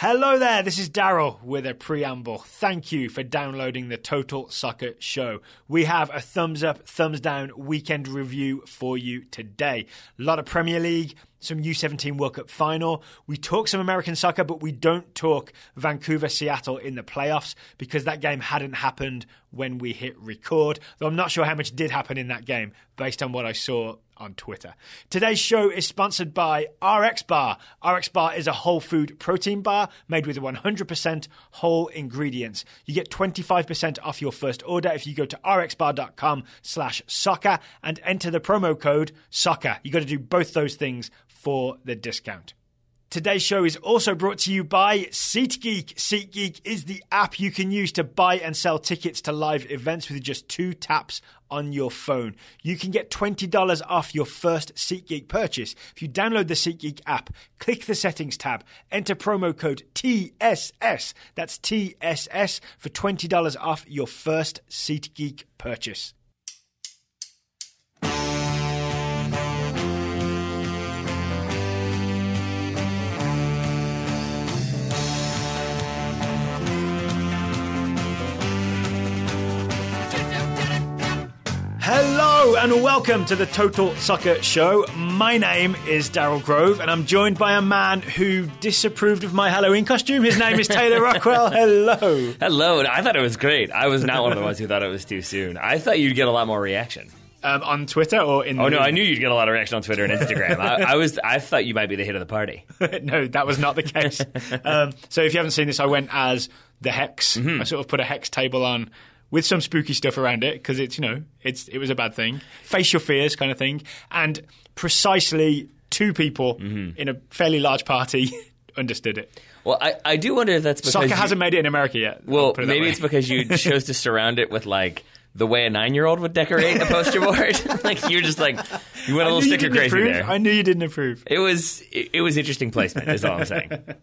Hello there, this is Daryl with a preamble. Thank you for downloading the Total Soccer Show. We have a thumbs up, thumbs down weekend review for you today. A lot of Premier League, some U17 World Cup final. We talk some American soccer, but we don't talk Vancouver-Seattle in the playoffs because that game hadn't happened when we hit record. Though I'm not sure how much did happen in that game based on what I saw on Twitter. Today's show is sponsored by RX Bar. RX Bar is a whole food protein bar made with 100% whole ingredients. You get 25% off your first order if you go to rxbar.com/soccer and enter the promo code SOCCER. You got to do both those things for the discount. Today's show is also brought to you by SeatGeek. SeatGeek is the app you can use to buy and sell tickets to live events with just 2 taps on your phone. You can get $20 off your first SeatGeek purchase. If you download the SeatGeek app, click the settings tab, enter promo code TSS. That's TSS for $20 off your first SeatGeek purchase. Hello and welcome to the Total Soccer Show. My name is Daryl Grove and I'm joined by a man who disapproved of my Halloween costume. His name is Taylor Rockwell. Hello. Hello. I thought it was great. I was not one of the ones who thought it was too soon. I thought you'd get a lot more reaction. On Twitter or in? Oh no, I knew you'd get a lot of reaction on Twitter and Instagram. I thought you might be the hit of the party. No, that was not the case. So if you haven't seen this, I went as the Hex. I sort of put a Hex table on with some spooky stuff around it because it was a bad thing. Face your fears kind of thing. And precisely 2 people in a fairly large party understood it. Well, I do wonder if that's because soccer hasn't made it in America yet. Well, maybe it's because you chose to surround it with like the way a 9-year-old would decorate a poster board. Like you're just like you went a little sticker crazy there. I knew you didn't approve. It was interesting placement. Is all I'm saying. Do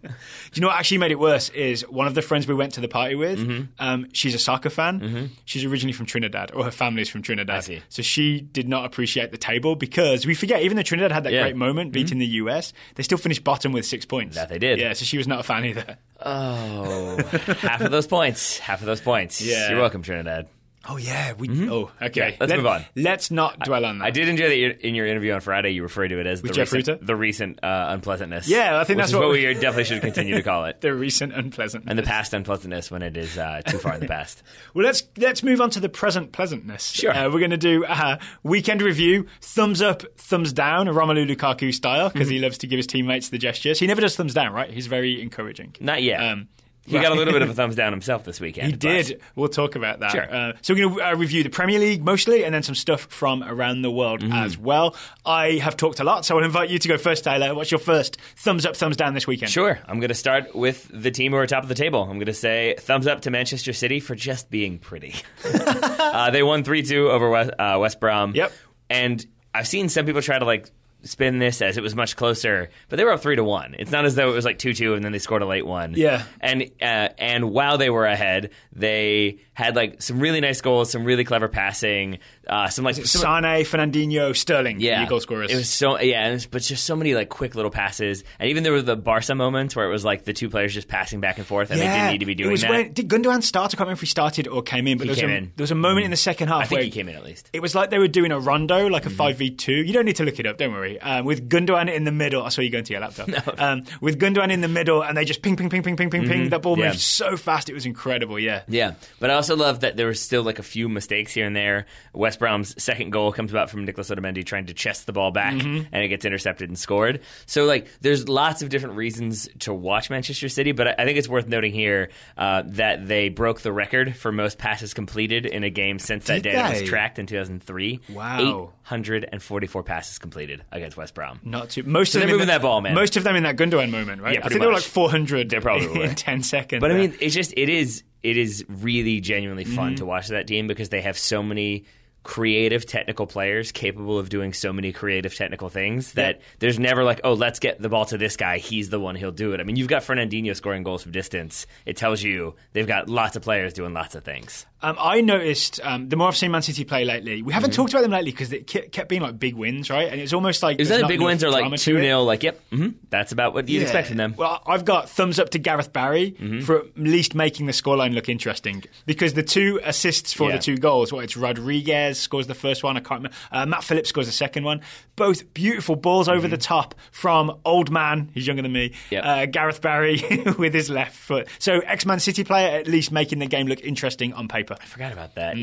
you know what actually made it worse? Is one of the friends we went to the party with. She's a soccer fan. She's originally from Trinidad, or her family's from Trinidad. I see. So she did not appreciate the table because we forget even though Trinidad had that great moment beating the US, they still finished bottom with 6 points. That they did. Yeah. So she was not a fan either. Oh, half of those points. Yeah. You're welcome, Trinidad. Oh, yeah. Oh, okay. Yeah, let's move on. Let's not dwell on that. I did enjoy that in your interview on Friday, you referred to it as the recent unpleasantness. Yeah, I think that's what we definitely should continue to call it. The recent unpleasantness. And the past unpleasantness when it is too far in the past. Well, let's move on to the present pleasantness. Sure. We're going to do a weekend review, thumbs up, thumbs down, Romelu Lukaku style, because he loves to give his teammates the gestures. He never does thumbs down, right? He's very encouraging. Not yet. He got a little bit of a thumbs down himself this weekend. He did. We'll talk about that. Sure. So we're going to review the Premier League mostly and then some stuff from around the world as well. I have talked a lot, so I'll invite you to go first, Tyler. What's your first thumbs up, thumbs down this weekend? Sure. I'm going to start with the team who are top of the table. I'm going to say thumbs up to Manchester City for just being pretty. They won 3-2 over West Brom. Yep. And I've seen some people try to spin this as it was much closer, but they were up 3-1. It's not as though it was 2-2 and then they scored a late one. Yeah. And while they were ahead, they had some really nice goals, some really clever passing, Sane, Fernandinho, Sterling, the goal scorers. It was but just so many quick little passes, and even there were the Barca moments where it was the 2 players just passing back and forth, and they didn't need to be doing that. Did Gundogan start? I can't remember if he started or came in, but there was a moment in the second half. I think he came in at least. It was like they were doing a rondo, a 5v2. You don't need to look it up, don't worry. With Gundogan in the middle, I saw you going to your laptop. No. With Gundogan in the middle, and they just ping, ping, ping, ping, ping, ping, ping. That ball moved so fast, it was incredible. Yeah. But I also love that there was still a few mistakes here and there. West Brom's second goal comes about from Nicolas Otamendi trying to chest the ball back, and it gets intercepted and scored. So there's lots of different reasons to watch Manchester City, but I think it's worth noting here that they broke the record for most passes completed in a game since that day that was tracked in 2003. Wow. 844 passes completed against West Brom. Not too. Most of them moving that ball, man. Most of them in that Gundogan moment, right? Yeah, I think they were 400. They probably were in 10 seconds. But I mean, it is really genuinely fun to watch that team because they have so many creative technical players capable of doing so many creative technical things that there's never like, oh, let's get the ball to this guy. He's the one, he'll do it. I mean, you've got Fernandinho scoring goals from distance. It tells you they've got lots of players doing lots of things. I noticed the more I've seen Man City play lately, we haven't talked about them lately because it kept being like big wins, right? And it's almost like is that big wins are like 2-0, like that's about what you'd expect from them. Well, I've got thumbs up to Gareth Barry for at least making the scoreline look interesting because the 2 assists for the 2 goals, it's Rodriguez scores the first one, I can't remember, Matt Phillips scores the second one, both beautiful balls over the top from old man, he's younger than me, Gareth Barry with his left foot. So ex-Man City player at least making the game look interesting on paper. I forgot about that.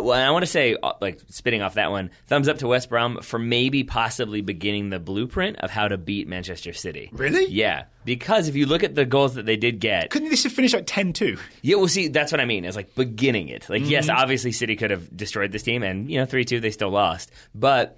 Well, I want to say, like, spitting off that one, thumbs up to West Brom for maybe possibly beginning the blueprint of how to beat Manchester City. Really? Yeah. Because if you look at the goals that they did get... Couldn't this have finished like 10-2? Yeah, well, see, that's what I mean. It's like beginning it. Like, yes, obviously City could have destroyed this team, and, 3-2, they still lost. But...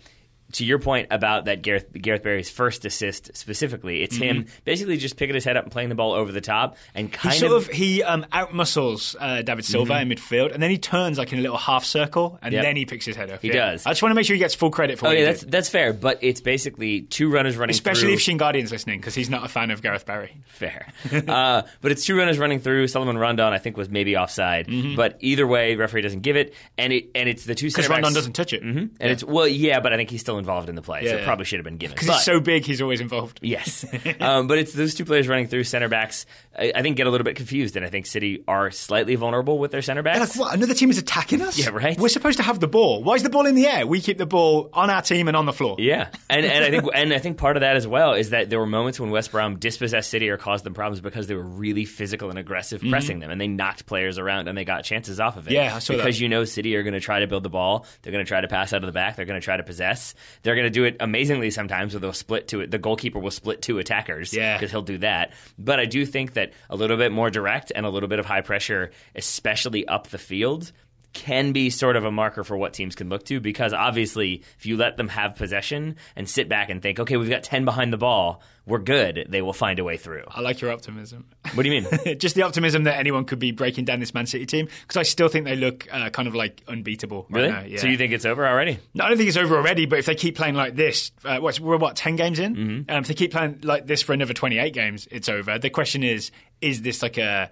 to your point about that Gareth Barry's first assist specifically, it's him basically just picking his head up and playing the ball over the top and he outmuscles David Silva in midfield, and then he turns like in a little half circle, and then he picks his head up. He does. I just want to make sure he gets full credit for what he did. That's fair, but it's basically 2 runners running especially through. If Shingardian's listening, because he's not a fan of Gareth Barry. Fair. But it's 2 runners running through. Solomon Rondon, I think, was maybe offside, but either way, referee doesn't give it, and it's the 2 center backs. Because Rondon doesn't touch it. And it's but I think he's still involved in the play. So it probably should have been given. Because he's so big, he's always involved. Yes. But it's those 2 players running through center backs, I think, get a little bit confused, and I think City are slightly vulnerable with their center backs. Like, what? Another team is attacking us? Yeah, right. We're supposed to have the ball. Why is the ball in the air? We keep the ball on our team and on the floor. Yeah. And I think part of that as well is that there were moments when West Brom dispossessed City or caused them problems because they were really physical and aggressive pressing them, and they knocked players around and they got chances off of it. Yeah, I saw because that. City are going to try to build the ball. They're going to try to pass out of the back. They're going to try to possess. They're going to do it amazingly sometimes where they'll split to it. The goalkeeper will split 2 attackers because he'll do that. But I do think that a little bit more direct and a little bit of high pressure, especially up the field, can be sort of a marker for what teams can look to, because obviously if you let them have possession and sit back and think, okay, we've got 10 behind the ball, we're good, they will find a way through. I like your optimism. What do you mean? Just the optimism that anyone could be breaking down this Man City team, because I still think they look kind of like unbeatable really? Right now. Yeah. So you think it's over already? No, I don't think it's over already, but if they keep playing like this, we're 10 games in? If they keep playing like this for another 28 games, it's over. The question is this like a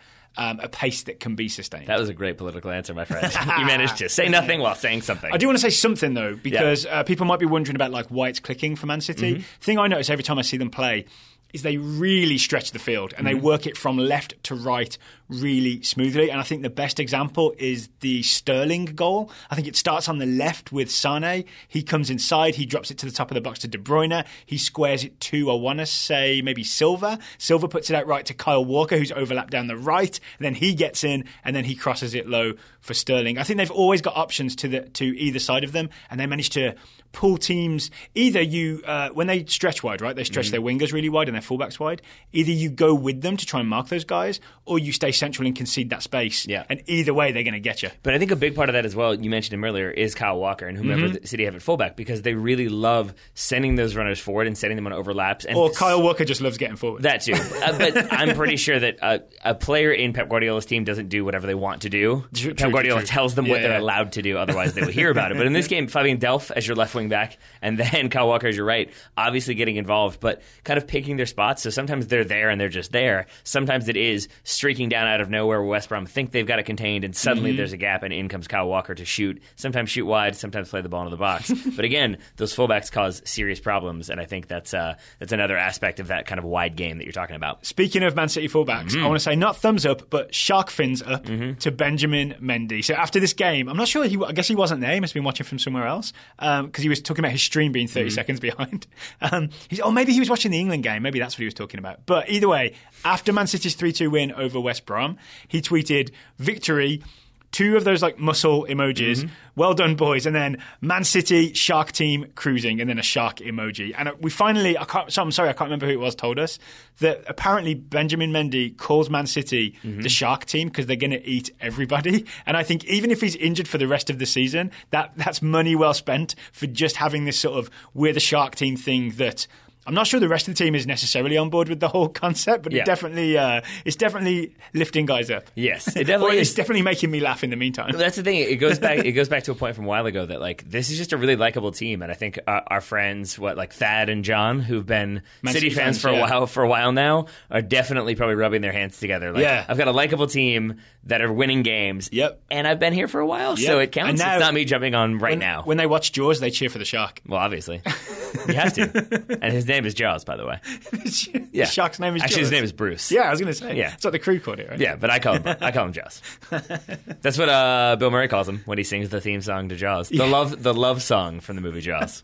pace that can be sustained? That was a great political answer, my friend. You managed to say nothing while saying something. I do want to say something, though, because people might be wondering about like why it's clicking for Man City. The thing I notice every time I see them play is they really stretch the field and they work it from left to right really smoothly. And I think the best example is the Sterling goal. I think it starts on the left with Sane. He comes inside. He drops it to the top of the box to De Bruyne. He squares it to, I want to say, maybe Silva. Silva puts it out right to Kyle Walker, who's overlapped down the right. And then he gets in and then he crosses it low for Sterling. I think they've always got options to either side of them, and they manage to pull teams. Either you, when they stretch wide, right, they stretch their wingers really wide and their fullbacks wide. Either you go with them to try and mark those guys, or you stay central and concede that space. Yeah. And either way, they're going to get you. But I think a big part of that as well, you mentioned him earlier, is Kyle Walker and whomever the City have at fullback, because they really love sending those runners forward and setting them on overlaps. And or Kyle Walker just loves getting forward. That too. But I'm pretty sure that a player in Pep Guardiola's team doesn't do whatever they want to do. Pep Guardiola tells them what they're allowed to do, otherwise they will hear about it. But in this game, Fabian Delph as your left wing back, and then Kyle Walker as your right, obviously getting involved, but kind of picking their spots. So sometimes they're there and they're just there. Sometimes it is streaking down out of nowhere where West Brom think they've got it contained, and suddenly there's a gap and in comes Kyle Walker to shoot. Sometimes shoot wide, sometimes play the ball into the box. But again, those fullbacks cause serious problems, and I think that's another aspect of that kind of wide game that you're talking about. Speaking of Man City fullbacks, I want to say not thumbs up, but shark fins up to Benjamin Mendy. So after this game, I'm not sure, I guess he wasn't there. He must have been watching from somewhere else, because he was talking about his stream being 30 seconds behind. Or maybe he was watching the England game. Maybe that's what he was talking about. But either way, after Man City's 3-2 win over West Brom, he tweeted victory, 2 of those like muscle emojis, well done boys, and then Man City shark team cruising, and then a shark emoji. And we finally, I'm sorry, I can't remember who it was, told us that apparently Benjamin Mendy calls Man City the shark team because they're going to eat everybody. And I think even if he's injured for the rest of the season, that's money well spent for just having this sort of we're the shark team thing that I'm not sure the rest of the team is necessarily on board with the whole concept, but it's definitely lifting guys up. Yes, it definitely is. It's definitely making me laugh in the meantime. That's the thing. It goes back to a point from a while ago that like this is just a really likable team, and I think our friends, like Thad and John, who've been City fans for a while now, are definitely probably rubbing their hands together. Like, I've got a likable team that are winning games. Yep. And I've been here for a while, so it counts. Now, it's not me jumping on now. When they watch Jaws, they cheer for the shark. Well, obviously. You have to. And his name is Jaws, by the way. The shark's name is Jaws. Actually, his name is Bruce. Yeah, I was going to say. Yeah. It's what the crew called it, right? Yeah, but I call him Jaws. That's what Bill Murray calls him when he sings the theme song to Jaws. The love song from the movie Jaws.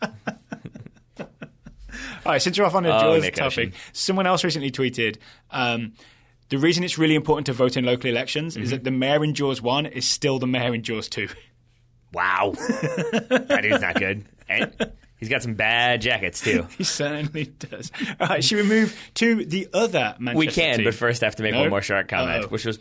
All right, since we're off on a Jaws topic, someone else recently tweeted, the reason it's really important to vote in local elections is that the mayor in Jaws 1 is still the mayor in Jaws 2. Wow. That dude's not good. And he's got some bad jackets, too. He certainly does. All right, should we move to the other Manchester team? But first I have to make one more shark comment, which was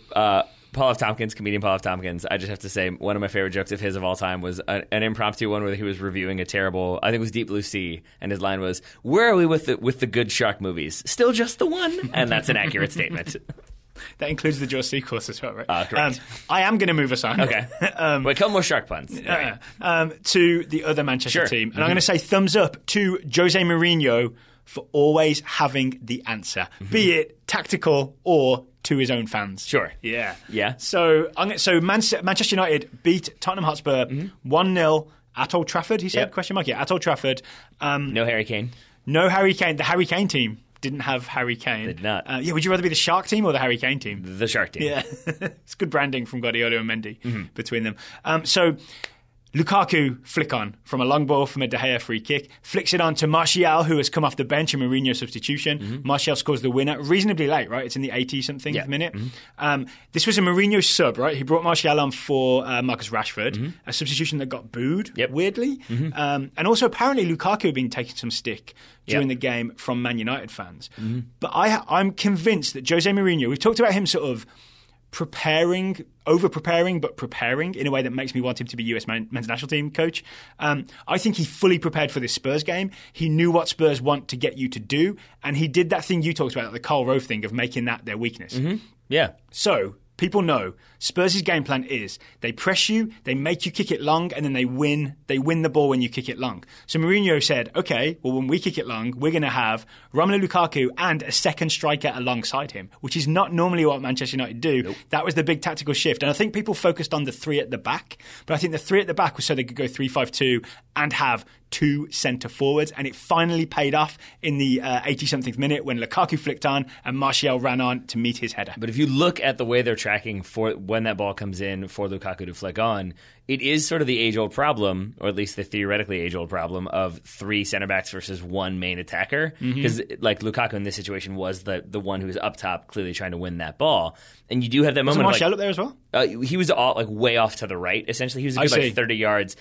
Paul F. Tompkins, comedian Paul F. Tompkins. I just have to say, one of my favorite jokes of his of all time was an impromptu one where he was reviewing a terrible, I think it was Deep Blue Sea, and his line was, "Where are we with the good shark movies? Still just the one?" And that's an accurate statement. That includes the Jaws sequels as well, right? Correct. I am going to move us on. Okay. Wait, couple more shark puns. To the other Manchester team. And I'm going to say thumbs up to Jose Mourinho for always having the answer, be it tactical or to his own fans. Sure. Yeah. Yeah. So Manchester United beat Tottenham Hotspur 1-0 at Old Trafford, he said? Yep. Question mark. Yeah, at Old Trafford. No Harry Kane. No Harry Kane. The Harry Kane team didn't have Harry Kane. Did not. Would you rather be the Shark team or the Harry Kane team? The Shark team. Yeah. It's good branding from Guardiola and Mendy between them. So Lukaku flick on from a long ball from a De Gea free kick, flicks it on to Martial, who has come off the bench, a Mourinho substitution. Martial scores the winner reasonably late, right? It's in the 80-something minute. This was a Mourinho sub, right? He brought Martial on for Marcus Rashford, a substitution that got booed, weirdly. And also apparently Lukaku had been taking some stick during the game from Man United fans. But I'm convinced that Jose Mourinho, we've talked about him sort of over-preparing, but preparing in a way that makes me want him to be US men's national team coach. I think he fully prepared for this Spurs game. He knew what Spurs want to get you to do, and he did that thing you talked about, the Karl Rove thing of making that their weakness. Yeah. So people know Spurs' game plan is they press you, they make you kick it long, and then they win the ball when you kick it long. So Mourinho said, okay, well, when we kick it long, we're going to have Romelu Lukaku and a second striker alongside him, which is not normally what Manchester United do. Nope. That was the big tactical shift. And I think people focused on the three at the back, but I think the three at the back was so they could go 3-5-2 and have two centre forwards, and it finally paid off in the 80-something minute when Lukaku flicked on and Martial ran on to meet his header. But if you look at the way they're tracking for when that ball comes in for Lukaku to flick on, it is sort of the age-old problem, or at least the theoretically age-old problem, of three centre-backs versus one main attacker. Because like Lukaku in this situation was the one who was up top clearly trying to win that ball. And you do have that moment. Was Martial up there as well? He was way off to the right, essentially. He was a good 30 yards,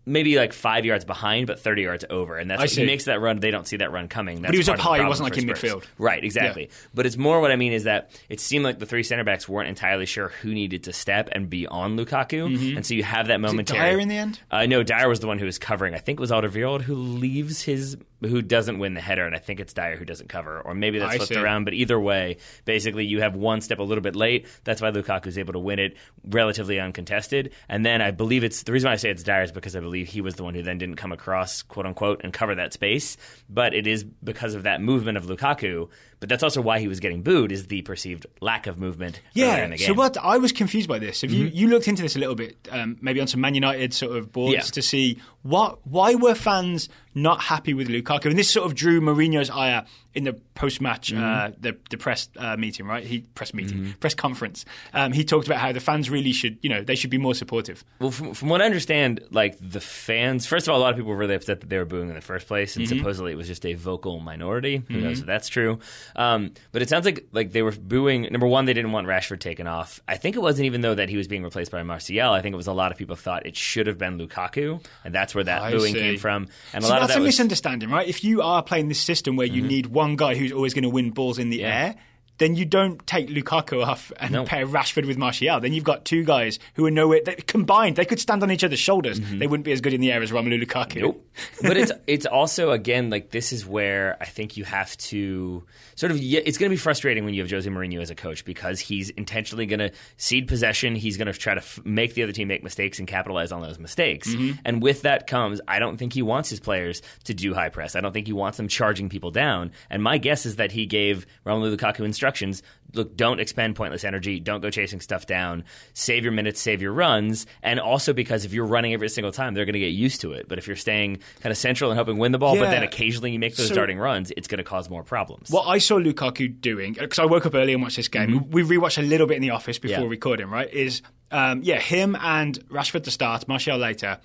maybe 5 yards behind, but 30 yards over. And that's he makes that run. They don't see that run coming. That's but he was up high. He wasn't in midfield. Right, exactly. Yeah. But it's more what I mean is that it seemed like the three center backs weren't entirely sure who needed to step and be on Lukaku. And so you have that momentary. Was it Dyer in the end? No, Dyer was the one who was covering. I think it was Alderweireld who doesn't win the header, and I think it's Dyer who doesn't cover. Or maybe that's flipped around. But either way, basically you have one step a little bit late. That's why Lukaku's able to win it relatively uncontested. And then I believe the reason why I say it's Dyer is because I believe he was the one who then didn't come across, quote unquote, and cover that space. But it is because of that movement of Lukaku. But that's also why he was getting booed, is the perceived lack of movement earlier in the game. So what I was confused by this. If you looked into this a little bit, maybe on some Man United sort of boards to see why were fans not happy with Lukaku? And this sort of drew Mourinho's ire in the post-match, the press meeting, right? Press conference. He talked about how the fans really should, they should be more supportive. Well, from what I understand, the fans, first of all, a lot of people were really upset that they were booing in the first place, and supposedly it was just a vocal minority. Who knows if that's true? But it sounds like they were booing. Number one, they didn't want Rashford taken off. I think it wasn't even though that he was being replaced by Martial. I think it was a lot of people thought it should have been Lukaku, and that's where that booing came from. And that's a misunderstanding, right? If you are playing this system where you need one guy who's always going to win balls in the air, then you don't take Lukaku off and pair Rashford with Martial. Then you've got two guys who are nowhere. Combined, they could stand on each other's shoulders. They wouldn't be as good in the air as Romelu Lukaku. Nope. But it's also, again, like this is where I think you have to sort of, it's going to be frustrating when you have Jose Mourinho as a coach because he's intentionally going to cede possession. He's going to try to make the other team make mistakes and capitalize on those mistakes. And with that comes, I don't think he wants his players to do high press. I don't think he wants them charging people down. And my guess is that he gave Romelu Lukaku instructions. Look, don't expend pointless energy. Don't go chasing stuff down. Save your minutes, save your runs. And also because if you're running every single time, they're going to get used to it. But if you're staying kind of central and helping win the ball, but then occasionally you make those darting runs, it's going to cause more problems. What I saw Lukaku doing, because I woke up early and watched this game, we rewatched a little bit in the office before recording, right, is him and Rashford to start, Martial later.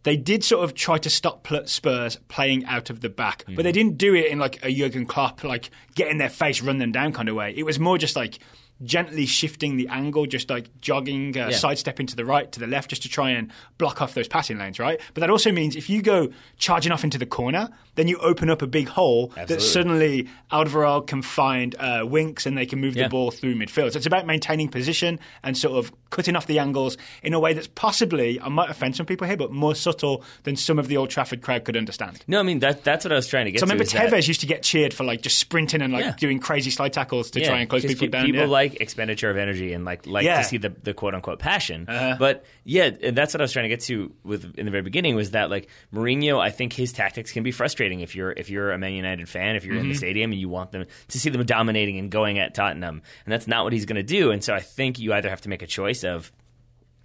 They did sort of try to stop Spurs playing out of the back, but they didn't do it in like a Jurgen Klopp, like get in their face, run them down kind of way. It was more just like gently shifting the angle, just like jogging, sidestepping to the right, to the left, just to try and block off those passing lanes, right? But that also means if you go charging off into the corner, then you open up a big hole that suddenly Alderweireld can find Winks and they can move the ball through midfield. So it's about maintaining position and sort of cutting off the angles in a way that's possibly, I might offend some people here, but more subtle than some of the Old Trafford crowd could understand. No, I mean, that's what I was trying to get to. So I remember Tevez used to get cheered for like just sprinting and like doing crazy slide tackles to try and close people down. People like expenditure of energy and like to see the quote-unquote passion. But and that's what I was trying to get to in the very beginning was that like Mourinho, I think his tactics can be frustrating if you're a Man United fan, if you're in the stadium and you want them to see them dominating and going at Tottenham. And that's not what he's going to do. And so I think you either have to make a choice of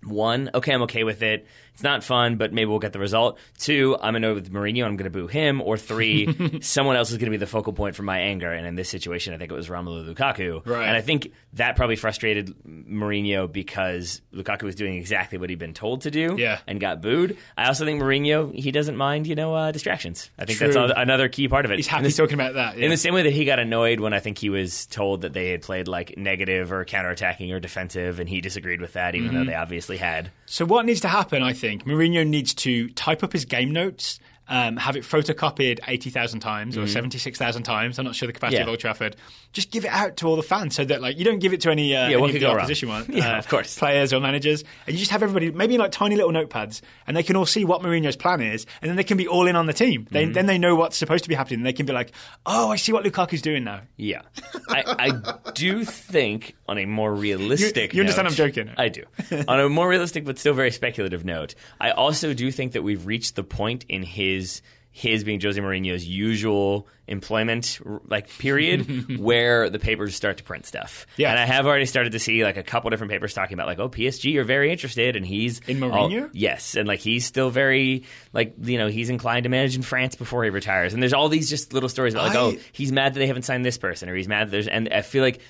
one, okay, I'm okay with it. It's not fun, but maybe we'll get the result. Two, I'm going to go with Mourinho and I'm going to boo him. Or three, someone else is going to be the focal point for my anger. And in this situation, I think it was Romelu Lukaku. Right. And I think that probably frustrated Mourinho because Lukaku was doing exactly what he'd been told to do and got booed. I also think Mourinho, he doesn't mind, distractions. I think that's another key part of it. He's happy talking about that. Yeah. In the same way that he got annoyed when I think he was told that they had played like negative or counterattacking or defensive, and he disagreed with that, even though they obviously had. So what needs to happen, I think, Mourinho needs to type up his game notes, have it photocopied 80,000 times or 76,000 times. I'm not sure the capacity of Old Trafford. Just give it out to all the fans so that like you don't give it to any of the opposition of course, players or managers, and you just have everybody maybe in like tiny little notepads, and they can all see what Mourinho's plan is, and then they can be all in on the team. Then they know what's supposed to be happening, and they can be like, oh, I see what Lukaku's doing now. Yeah, I do think on a more realistic you understand note, I'm joking. I do. On a more realistic but still very speculative note, I also do think that we've reached the point in his being Jose Mourinho's usual employment like period where the papers start to print stuff. Yeah. And I have already started to see like a couple different papers talking about like, oh, PSG are very interested, and he's in Mourinho? Yes. And like he's still very like, he's inclined to manage in France before he retires. And there's all these just little stories about like, oh, he's mad that they haven't signed this person, or he's mad that and I feel like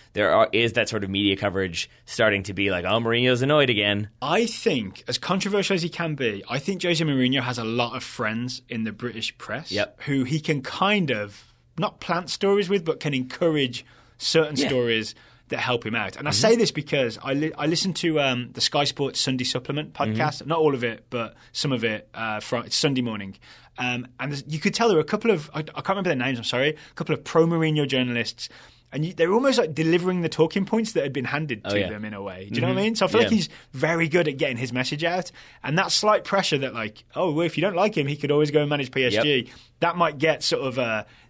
is that sort of media coverage starting to be like, oh, Mourinho's annoyed again. I think, as controversial as he can be, I think Jose Mourinho has a lot of friends in the British press who he can kind of not plant stories with, but can encourage certain stories that help him out. And I say this because I listen to the Sky Sports Sunday Supplement podcast, not all of it, but some of it from Sunday morning. And you could tell there were a couple of, I can't remember their names, I'm sorry, a couple of pro-Mourinho journalists. And they were almost like delivering the talking points that had been handed to them in a way. Do you know what I mean? So I feel like he's very good at getting his message out. And that slight pressure that like, oh, well, if you don't like him, he could always go and manage PSG. That might get sort of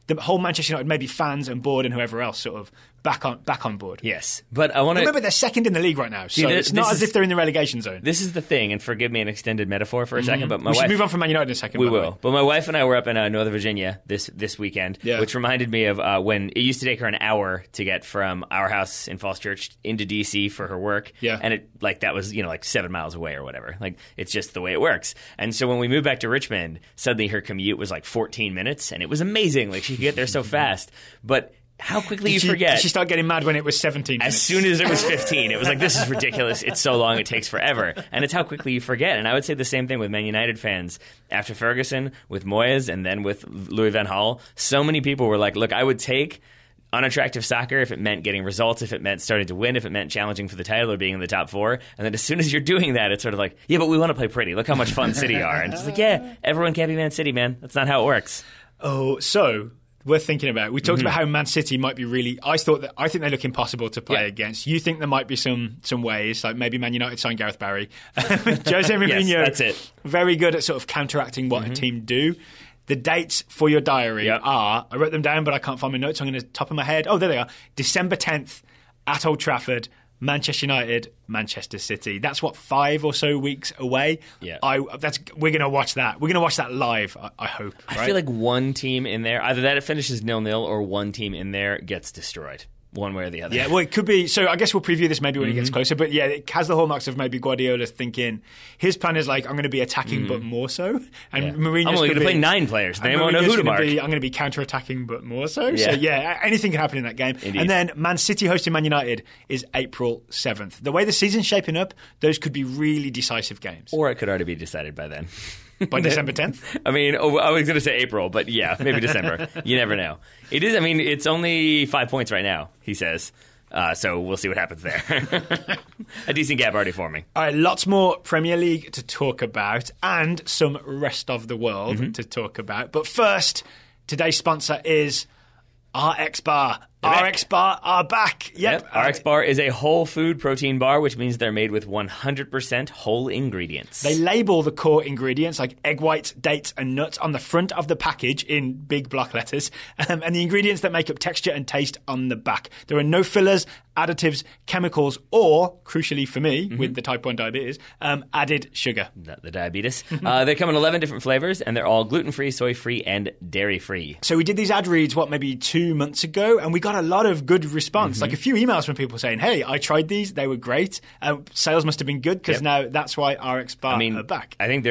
the whole Manchester United, maybe fans and board and whoever else sort of back on board. Yes. But I want to... Remember, they're second in the league right now. So it's not as if they're in the relegation zone. This is the thing, and forgive me an extended metaphor for a second, but we should move on from Man United in a second. We will. But my wife and I were up in Northern Virginia this weekend, which reminded me of when it used to take her an hour to get from our house in Falls Church into D.C. for her work. Yeah. And that was, like 7 miles away or whatever. Like, it's just the way it works. And so when we moved back to Richmond, suddenly her commute was like 14 minutes, and it was amazing. Like, she could get there so fast. But how quickly you forget. Did she start getting mad when it was 17 minutes? As soon as it was 15. It was like, this is ridiculous. It's so long. It takes forever. And it's how quickly you forget. And I would say the same thing with Man United fans. After Ferguson, with Moyes, and then with Louis van Gaal, so many people were like, look, I would take unattractive soccer if it meant getting results, if it meant starting to win, if it meant challenging for the title or being in the top four. And then as soon as you're doing that, it's sort of like, yeah, but we want to play pretty. Look how much fun City are. And it's like, yeah, everyone can't be Man City, man. That's not how it works. Oh, so worth thinking about. We talked about how Man City might be really. I think they look impossible to play against. You think there might be some ways, like maybe Man United sign Gareth Barry. Jose Mourinho, yes, that's it. Very good at sort of counteracting what a team do. The dates for your diary are, I wrote them down, but I can't find my notes. I'm going to top of my head. Oh, there they are. December 10th at Old Trafford, Manchester United, Manchester City. That's 5 or so weeks away. Yeah, we're going to watch that. We're going to watch that live. I hope. Right? I feel like one team in there, either that it finishes 0-0 or one team in there gets destroyed. One way or the other. Yeah, well, it could be. So I guess we'll preview this maybe when it gets closer. But yeah, it has the hallmarks of maybe Guardiola thinking his plan is like, I'm going to be attacking, but more so. And Mourinho's I'm only going to play 9 players. They won't know who to mark. I'm going to be counter-attacking, but more so. Yeah. So yeah, anything can happen in that game. Indeed. And then Man City hosting Man United is April 7th. The way the season's shaping up, those could be really decisive games. Or it could already be decided by then. By December 10th? I mean, I was going to say April, but yeah, maybe December. You never know. It is. I mean, it's only 5 points right now, he says. So we'll see what happens there. A decent gap already forming. All right, lots more Premier League to talk about and some rest of the world to talk about. But first, today's sponsor is RX Bar. RX Bar are back. Yep. RX Bar is a whole food protein bar, which means they're made with 100% whole ingredients. They label the core ingredients like egg whites, dates, and nuts on the front of the package in big block letters, and the ingredients that make up texture and taste on the back. There are no fillers, additives, chemicals, or, crucially for me, with the type 1 diabetes, added sugar. The diabetes. They come in 11 different flavors, and they're all gluten-free, soy-free, and dairy-free. So we did these ad reads, maybe 2 months ago, and we got a lot of good response. Like a few emails from people saying, hey, I tried these, they were great. Sales must have been good because now that's why RX Bar are back. I think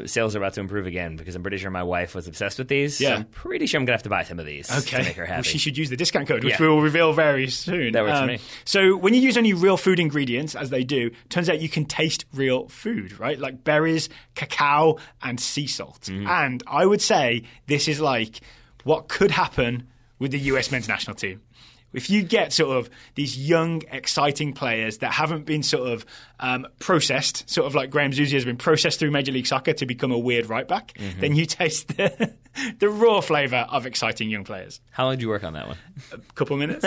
sales are about to improve again because I'm pretty sure my wife was obsessed with these. Yeah. So I'm pretty sure I'm going to have to buy some of these to make her happy. Well, she should use the discount code, which we will reveal very soon. That works for me. So when you use only real food ingredients, as they do, turns out you can taste real food, right? Like berries, cacao, and sea salt. And I would say this is like what could happen with the US men's national team. If you get sort of these young, exciting players that haven't been sort of processed, sort of like Graham Zusi has been processed through Major League Soccer to become a weird right back, then you taste the raw flavour of exciting young players. How long did you work on that one? A couple minutes.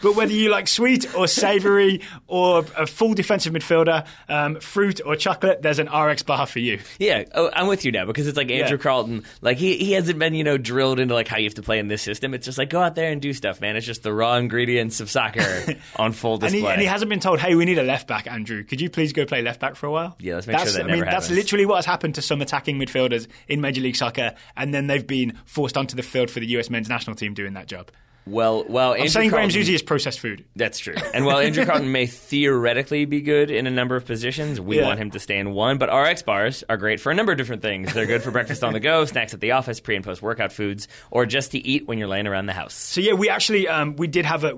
But whether you like sweet or savoury or a full defensive midfielder, fruit or chocolate, there's an RX Bar for you. Yeah, I'm with you now because it's like Andrew Carlton. Like he hasn't been drilled into like how you have to play in this system. It's just like go out there and do stuff, man. It's just the raw ingredients of soccer on full display. And he hasn't been told, hey, we need a left back, Andrew. Could you please go play left back for a while? Yeah, let's make sure that never happens. That's literally what has happened to some attacking midfielders in Major League Soccer, and then they've been forced onto the field for the US men's national team doing that job. Well, I'm saying Graham Zusi is processed food. That's true. And while Andrew Carlton may theoretically be good in a number of positions, we want him to stay in one. But RX bars are great for a number of different things. They're good for breakfast on the go, snacks at the office, pre- and post-workout foods, or just to eat when you're laying around the house. So yeah, we actually we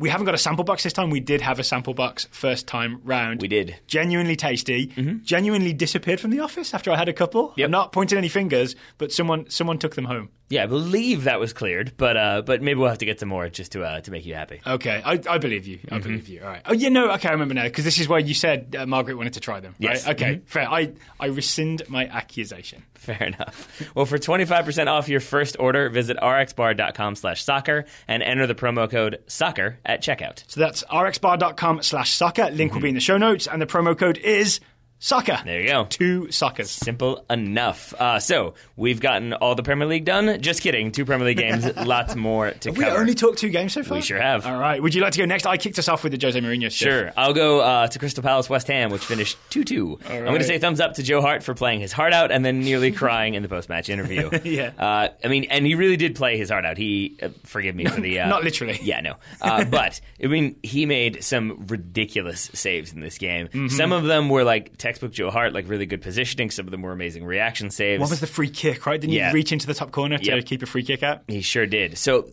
haven't got a sample box this time. We did have a sample box first time round. We did. Genuinely tasty. Genuinely disappeared from the office after I had a couple. Yep. I'm not pointing any fingers, but someone took them home. Yeah, I believe that was cleared, but maybe we'll have to get some more just to make you happy. Okay, I believe you. I believe you. All right. Oh, yeah, no, okay, I remember now, because this is where you said Margaret wanted to try them, right? Yes. Okay, fair. I rescind my accusation. Fair enough. Well, for 25% off your first order, visit rxbar.com/soccer and enter the promo code SOCCER at checkout. So that's rxbar.com/soccer. Link will be in the show notes, and the promo code is soccer. There you go. 2 soccers. Simple enough. So we've gotten all the Premier League done. Just kidding. 2 Premier League games. Lots more to cover. We only talked 2 games so far? We sure have. All right. Would you like to go next? I kicked us off with the Jose Mourinho stuff. Sure. I'll go to Crystal Palace West Ham, which finished 2-2. Right. I'm going to say thumbs up to Joe Hart for playing his heart out and then nearly crying in the post-match interview. Yeah. And he really did play his heart out. He, forgive me for the... Not literally. Yeah, no. But, he made some ridiculous saves in this game. Some of them were like textbook Joe Hart, like really good positioning. Some of them were amazing reaction saves. One was the free kick, right? Didn't he reach into the top corner to keep a free kick out? He sure did. So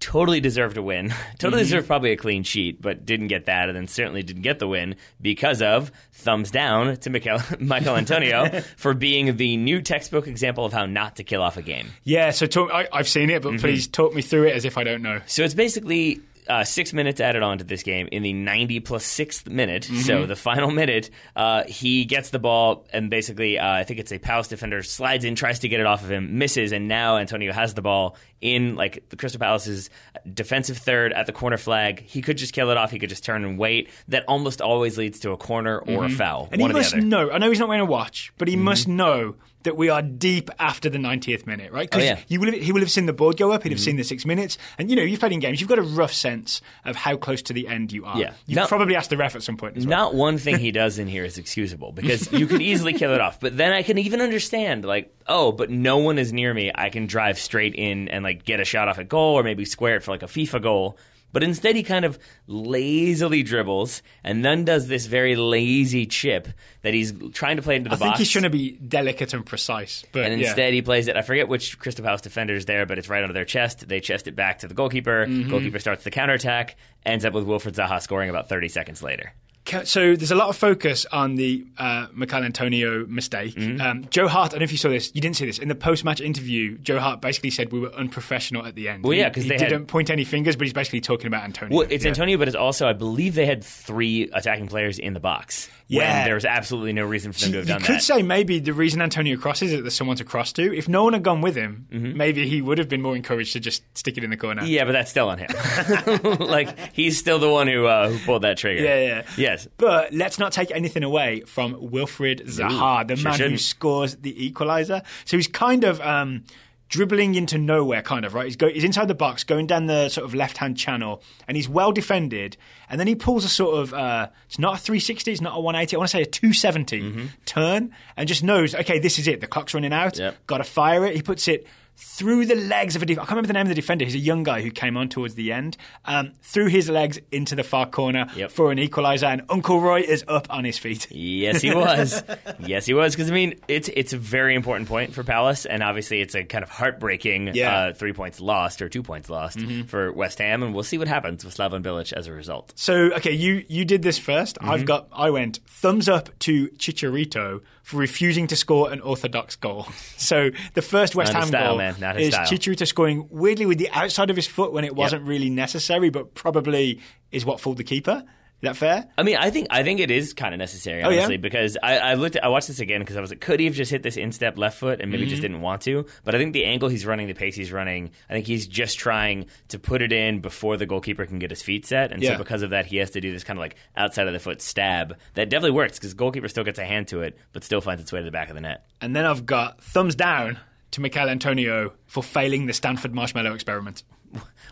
totally deserved a win. Totally deserved probably a clean sheet, but didn't get that, and then certainly didn't get the win because of thumbs down to Michael Antonio for being the new textbook example of how not to kill off a game. Yeah, so I've seen it, but please talk me through it as if I don't know. So it's basically... 6 minutes added on to this game. In the 90 plus 6th minute, so the final minute, he gets the ball and basically, I think it's a Palace defender, slides in, tries to get it off of him, misses, and now Antonio has the ball in like the Crystal Palace's defensive third at the corner flag. He could just kill it off. He could just turn and wait. That almost always leads to a corner or a foul. And he must know, I know he's not wearing a watch, but he must know that we are deep after the 90th minute, right? Because he will have seen the board go up, he'd have seen the 6 minutes, and you've played in games, you've got a rough sense of how close to the end you are. Yeah. You've probably asked the ref at some point as well. Not one thing he does in here is excusable, because you could easily kill it off. But then I can even understand, like, oh, but no one is near me, I can drive straight in and like get a shot off at goal, or maybe square it for like a FIFA goal. But instead he kind of lazily dribbles and then does this very lazy chip that he's trying to play into the box. I think he's trying to be delicate and precise. But and instead he plays it, I forget which Crystal Palace defender is there, but it's right under their chest. They chest it back to the goalkeeper. Goalkeeper starts the counterattack, ends up with Wilfried Zaha scoring about 30 seconds later. So there's a lot of focus on the Mikel Antonio mistake. Joe Hart, I don't know if you saw this, you didn't see this. In the post-match interview, Joe Hart basically said we were unprofessional at the end. Well, yeah, because he didn't point any fingers, but he's basically talking about Antonio. Well, it's Antonio, but it's also, I believe they had 3 attacking players in the box. Yeah. When there was absolutely no reason for them to have done that. You could say maybe the reason Antonio crosses is that there's someone to cross to. If no one had gone with him, maybe he would have been more encouraged to just stick it in the corner. Yeah, but that's still on him. Like, he's still the one who pulled that trigger. Yeah. Yes. But let's not take anything away from Wilfried Zaha, the man who scores the equaliser. So he's kind of dribbling into nowhere, kind of, right? He's inside the box, going down the sort of left-hand channel, and he's well defended. And then he pulls a sort of, it's not a 360, it's not a 180, I want to say a 270 turn, and just knows, okay, this is it. The clock's running out. Got to fire it. He puts it through the legs of I can't remember the name of the defender. He's a young guy who came on towards the end. Through his legs into the far corner for an equaliser, and Uncle Roy is up on his feet. Yes, he was. Yes, he was. Because, I mean, it's a very important point for Palace, and obviously it's a kind of heartbreaking 3 points lost, or 2 points lost for West Ham, and we'll see what happens with Slaven Bilic as a result. So, okay, you did this first. I went thumbs up to Chicharito for refusing to score an orthodox goal. So the first West Ham goal is Chicharito scoring weirdly with the outside of his foot when it wasn't really necessary, but probably is what fooled the keeper. Is that fair? I mean, I think it is kind of necessary, honestly, because I watched this again because I was like, could he have just hit this instep left foot and maybe just didn't want to? But I think the angle he's running, the pace he's running, I think he's just trying to put it in before the goalkeeper can get his feet set. And so because of that, he has to do this kind of like outside of the foot stab. That definitely works because the goalkeeper still gets a hand to it, but still finds its way to the back of the net. And then I've got thumbs down to Mikel Antonio for failing the Stanford marshmallow experiment.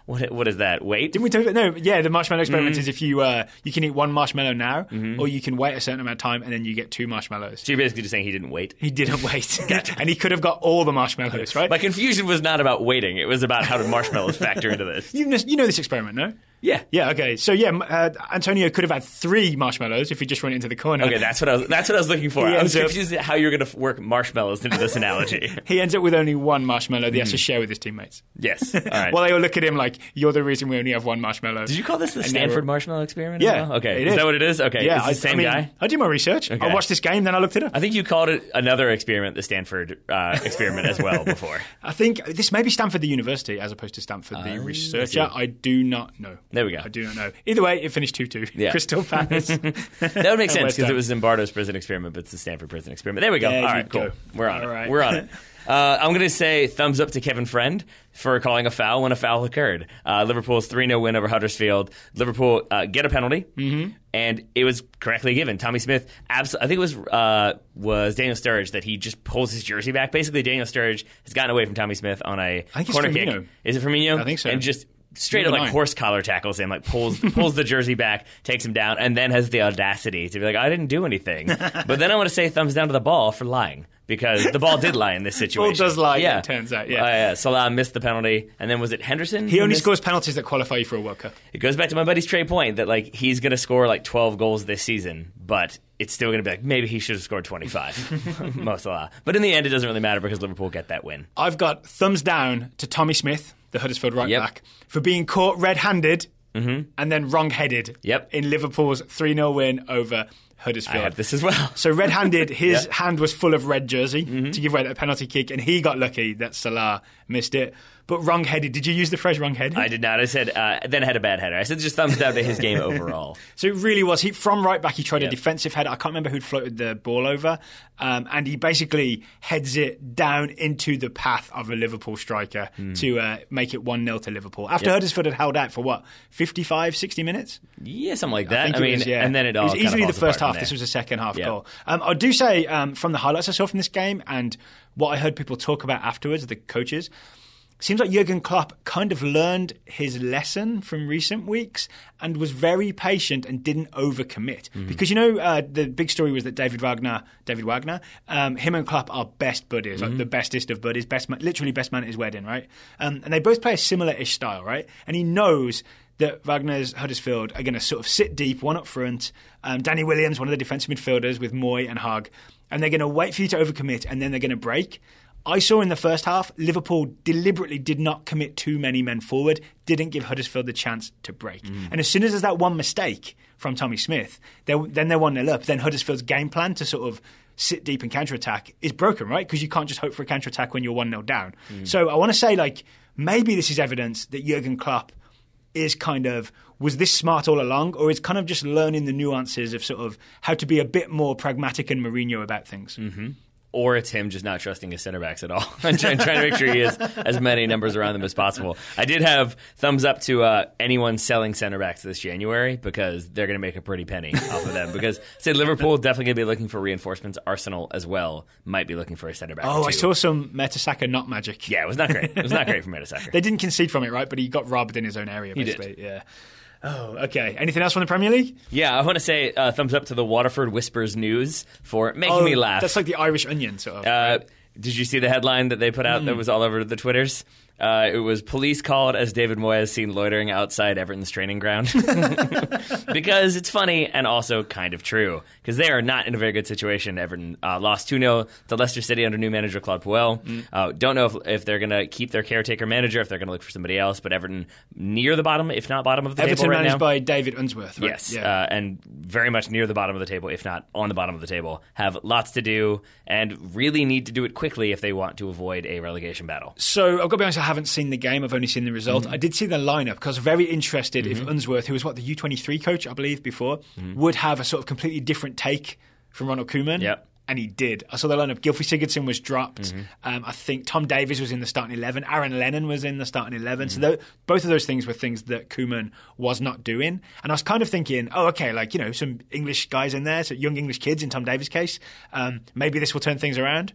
What is that? Wait? Didn't we talk about no? Yeah, the marshmallow experiment is if you can eat one marshmallow now, or you can wait a certain amount of time and then you get 2 marshmallows. So you're basically just saying he didn't wait? He didn't wait. And he could have got all the marshmallows, right? My confusion was not about waiting. It was about how did marshmallows factor into this. You know this experiment, no? Yeah. Yeah, okay. So, Antonio could have had 3 marshmallows if he just went into the corner. Okay, that's what I was looking for. I was confused at how you're going to work marshmallows into this analogy. He ends up with only 1 marshmallow that he has to share with his teammates. Yes. All right. Well, they all look at him like, you're the reason we only have 1 marshmallow. Did you call this the Stanford marshmallow experiment? Yeah. Okay. It is that what it is? Okay. Yeah, it's the same guy? I did my research. Okay. I watched this game, then I looked it up. I think you called it another experiment, the Stanford experiment as well before. I think this may be Stanford the university as opposed to Stanford the researcher. I do not know. There we go. I do not know. Either way, it finished 2-2. Yeah. Crystal Palace. That would make sense because it was Zimbardo's prison experiment, but it's the Stanford prison experiment. There we go. All right, cool. We're on it. We're on it. I'm going to say thumbs up to Kevin Friend for calling a foul when a foul occurred. Liverpool's 3-0 win over Huddersfield. Liverpool get a penalty, and it was correctly given. Tommy Smith, I think it was Daniel Sturridge that he just pulls his jersey back. Basically, Daniel Sturridge has gotten away from Tommy Smith on a corner kick. Is it Firmino? I think so. And just straight up like horse collar tackles him, like pulls the jersey back, takes him down, and then has the audacity to be like, I didn't do anything. But then I want to say thumbs down to the ball for lying. Because the ball did lie in this situation. Ball does lie, it turns out, Salah missed the penalty, and then was it Henderson? He only scores penalties that qualify you for a World Cup. It goes back to my buddy's Trey point that like he's going to score like 12 goals this season, but it's still going to be like maybe he should have scored 25. Mo Salah. But in the end, it doesn't really matter because Liverpool get that win. I've got thumbs down to Tommy Smith, the Huddersfield right back, for being caught red-handed and then wrong-headed in Liverpool's 3-0 win over Huddersfield. I have this as well. So red-handed, his hand was full of red jersey to give away that penalty kick, and he got lucky that Salah missed it. But wrong-headed, did you use the phrase wrong-headed? I did not. I said, then I had a bad header. I said just thumbs down to his game overall. So it really was. From right back, he tried a defensive header. I can't remember who'd floated the ball over. And he basically heads it down into the path of a Liverpool striker to make it 1-0 to Liverpool. After Huddersfield had held out for, 55, 60 minutes? Yeah, something like that. And then it all was easily the first half. There. This was a second half goal. I do say, from the highlights I saw from this game and what I heard people talk about afterwards, the coaches, seems like Jurgen Klopp kind of learned his lesson from recent weeks and was very patient and didn't overcommit. Because, the big story was that David Wagner, him and Klopp are best buddies, like the bestest of buddies, literally best man at his wedding, right? And they both play a similar-ish style, right? And he knows that Wagner's Huddersfield are going to sort of sit deep, one up front. Danny Williams, one of the defensive midfielders with Moy and Hogg. And they're going to wait for you to overcommit and then they're going to break. I saw in the first half, Liverpool deliberately did not commit too many men forward, didn't give Huddersfield the chance to break. And as soon as there's that one mistake from Tommy Smith, then they're 1-0 up. Then Huddersfield's game plan to sort of sit deep and counter-attack is broken, right? Because you can't just hope for a counter-attack when you're 1-0 down. So I want to say, maybe this is evidence that Jurgen Klopp is was this smart all along, or is kind of just learning the nuances of sort of how to be a bit more pragmatic and Mourinho about things. Or it's him just not trusting his center backs at all and trying to make sure he has as many numbers around them as possible. I did have thumbs up to anyone selling center backs this January because they're going to make a pretty penny off of them. Because say Liverpool definitely going to be looking for reinforcements. Arsenal as well might be looking for a center back. Oh, I saw some Mertesacker not magic. Yeah, it was not great. It was not great for Mertesacker. They didn't concede from it, right? But he got robbed in his own area, basically. He did. Yeah. Oh, okay. Anything else from the Premier League? Yeah, I want to say thumbs up to the Waterford Whispers News for making me laugh. That's like the Irish Onion, sort of. Right? Did you see the headline that they put out that was all over the Twitters? It was police called as David Moyes seen loitering outside Everton's training ground. Because it's funny and also kind of true. Because they are not in a very good situation. Everton lost 2-0 to Leicester City under new manager Claude Puel. Don't know if they're going to keep their caretaker manager, if they're going to look for somebody else. But Everton near the bottom, if not bottom of the Everton table right now. Everton managed by David Unsworth, right? Yes, and very much near the bottom of the table, if not on the bottom of the table. Have lots to do and really need to do it quickly if they want to avoid a relegation battle. So I've got to be honest, I haven't seen the game. I've only seen the result. I did see the lineup because I was very interested if Unsworth, who was the U23 coach, I believe, before, would have a sort of completely different take from Ronald Koeman. Yep. And he did. I saw the lineup. Gylfi Sigurdsson was dropped. I think Tom Davies was in the starting 11. Aaron Lennon was in the starting 11. So both of those things were things that Koeman was not doing. And I was kind of thinking, some English guys in there, so young English kids in Tom Davies' case. Maybe this will turn things around.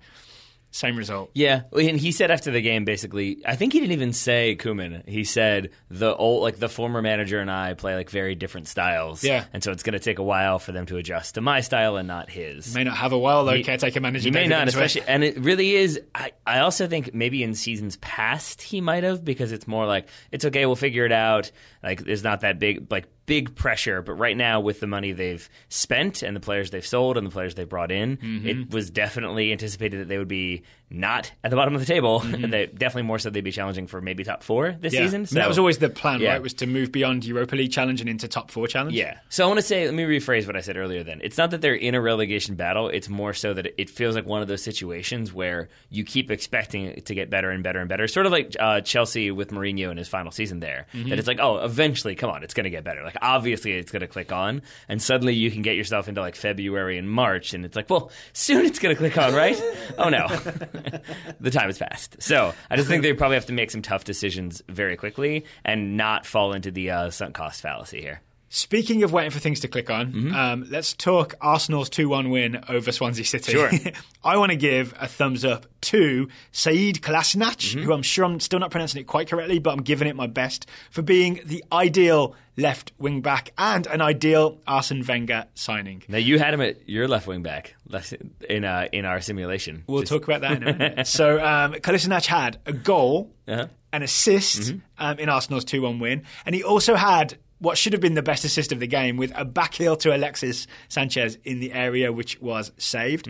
Same result. Yeah, and he said after the game, basically, I think he didn't even say Koeman. He said the former manager and I play very different styles. Yeah, and so it's going to take a while for them to adjust to my style and not his. May not have a while though. Caretaker manager. He may not, especially, and it really is. I also think maybe in seasons past he might have, because it's more it's okay, we'll figure it out. There's not that big pressure, but right now with the money they've spent and the players they've sold and the players they've brought in, it was definitely anticipated that they would be not at the bottom of the table. They definitely more so they'd be challenging for maybe top 4 this season. So that was always the plan, right? Was to move beyond Europa League challenge and into top 4 challenge. Yeah. So I want to say, let me rephrase what I said earlier then. It's not that they're in a relegation battle. It's more so that it feels like one of those situations where you keep expecting it to get better and better and better. Sort of like Chelsea with Mourinho in his final season there. That it's eventually, come on, it's going to get better. Obviously it's going to click on, and suddenly you can get yourself into February and March, and it's soon it's going to click on, right? Oh no. The time has passed. So I just think they probably have to make some tough decisions very quickly and not fall into the sunk cost fallacy here. Speaking of waiting for things to click on, let's talk Arsenal's 2-1 win over Swansea City. Sure. I want to give a thumbs up to Said Kolasinac, who I'm sure I'm still not pronouncing it quite correctly, but I'm giving it my best, for being the ideal left wing back and an ideal Arsene Wenger signing. Now, you had him at your left wing back in our simulation. We'll talk about that in a minute. So Kolasinac had a goal, an assist in Arsenal's 2-1 win, and he also had what should have been the best assist of the game with a back heel to Alexis Sanchez in the area, which was saved.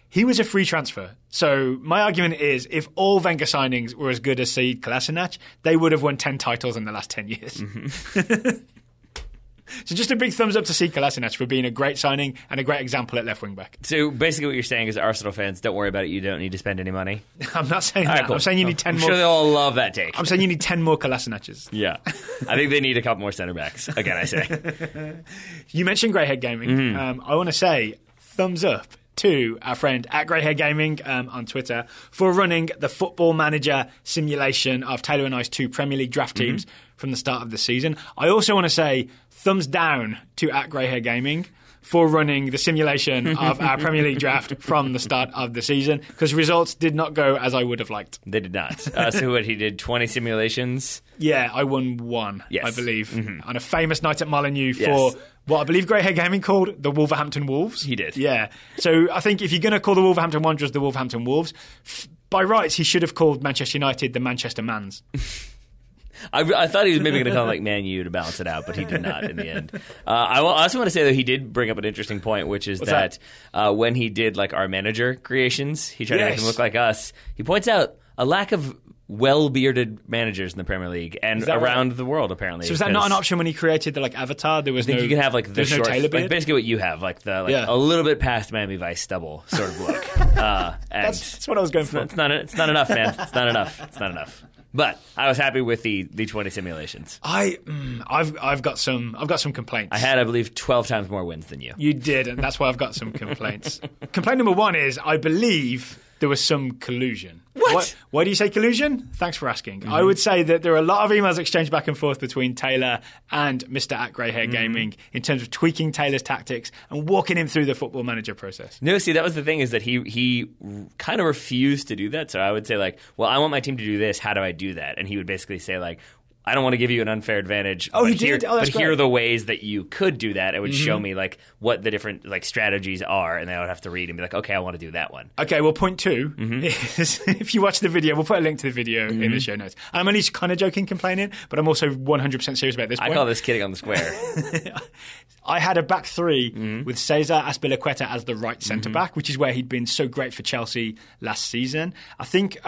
He was a free transfer. So my argument is, if all Wenger signings were as good as Said Kolasinac, they would have won 10 titles in the last 10 years. So just a big thumbs up to Sead Kolasinac for being a great signing and a great example at left wing back. So basically what you're saying is Arsenal fans, don't worry about it. You don't need to spend any money. I'm not saying that. Cool. I'm saying you need 10 I'm more. sure they'll all love that take. I'm saying you need 10 more Kolasinacs. Yeah. I think they need a couple more centre backs. Again, I say. You mentioned Greyhead Gaming. I want to say thumbs up to our friend at Greyhead Gaming on Twitter for running the Football Manager simulation of Taylor and I's 2 Premier League draft teams from the start of the season. I also want to say thumbs down to at Greyhead Gaming for running the simulation of our Premier League draft from the start of the season, because results did not go as I would have liked. They did not. So what, he did 20 simulations? Yeah, I won one, yes. I believe, on a famous night at Molineux for what I believe Greyhead Gaming called the Wolverhampton Wolves. He did. Yeah. So I think if you're going to call the Wolverhampton Wanderers the Wolverhampton Wolves, by rights he should have called Manchester United the Manchester Mans. I thought he was maybe going to call him like Man U to balance it out, but he did not in the end. I also want to say that he did bring up an interesting point, which is that when he did like our manager creations, he tried to make him look like us. He points out a lack of well-bearded managers in the Premier League and around the world, apparently. So was that not an option when he created the like avatar? There was I think you could have like the short, Taylor beard? like basically what you have, like the a little bit past Miami Vice stubble sort of look. And that's what I was going for. It's not enough, man. It's not enough. It's not enough. But I was happy with the 20 simulations. I've got some complaints. I had, I believe, 12 times more wins than you. You did, and that's why I've got some complaints. Complaint number one is I believe there was some collusion. What? Why do you say collusion? Thanks for asking. I would say that there are a lot of emails exchanged back and forth between Taylor and Mr. at Greyhair Gaming in terms of tweaking Taylor's tactics and walking him through the Football Manager process. No, see, that was the thing, is that he kind of refused to do that. So I would say, like, well, I want my team to do this. How do I do that? And he would basically say, like, I don't want to give you an unfair advantage. Oh, he did? Oh, that's but here are the ways that you could do that. It would show me like what the different like strategies are, and then I would have to read and be like, okay, I want to do that one. Okay, well, point two is if you watch the video, we'll put a link to the video in the show notes. I'm only kind of joking, complaining, but I'm also 100% serious about this point. I call this kidding on the square. I had a back three with Cesar Azpilicueta as the right centre-back, which is where he'd been so great for Chelsea last season. I think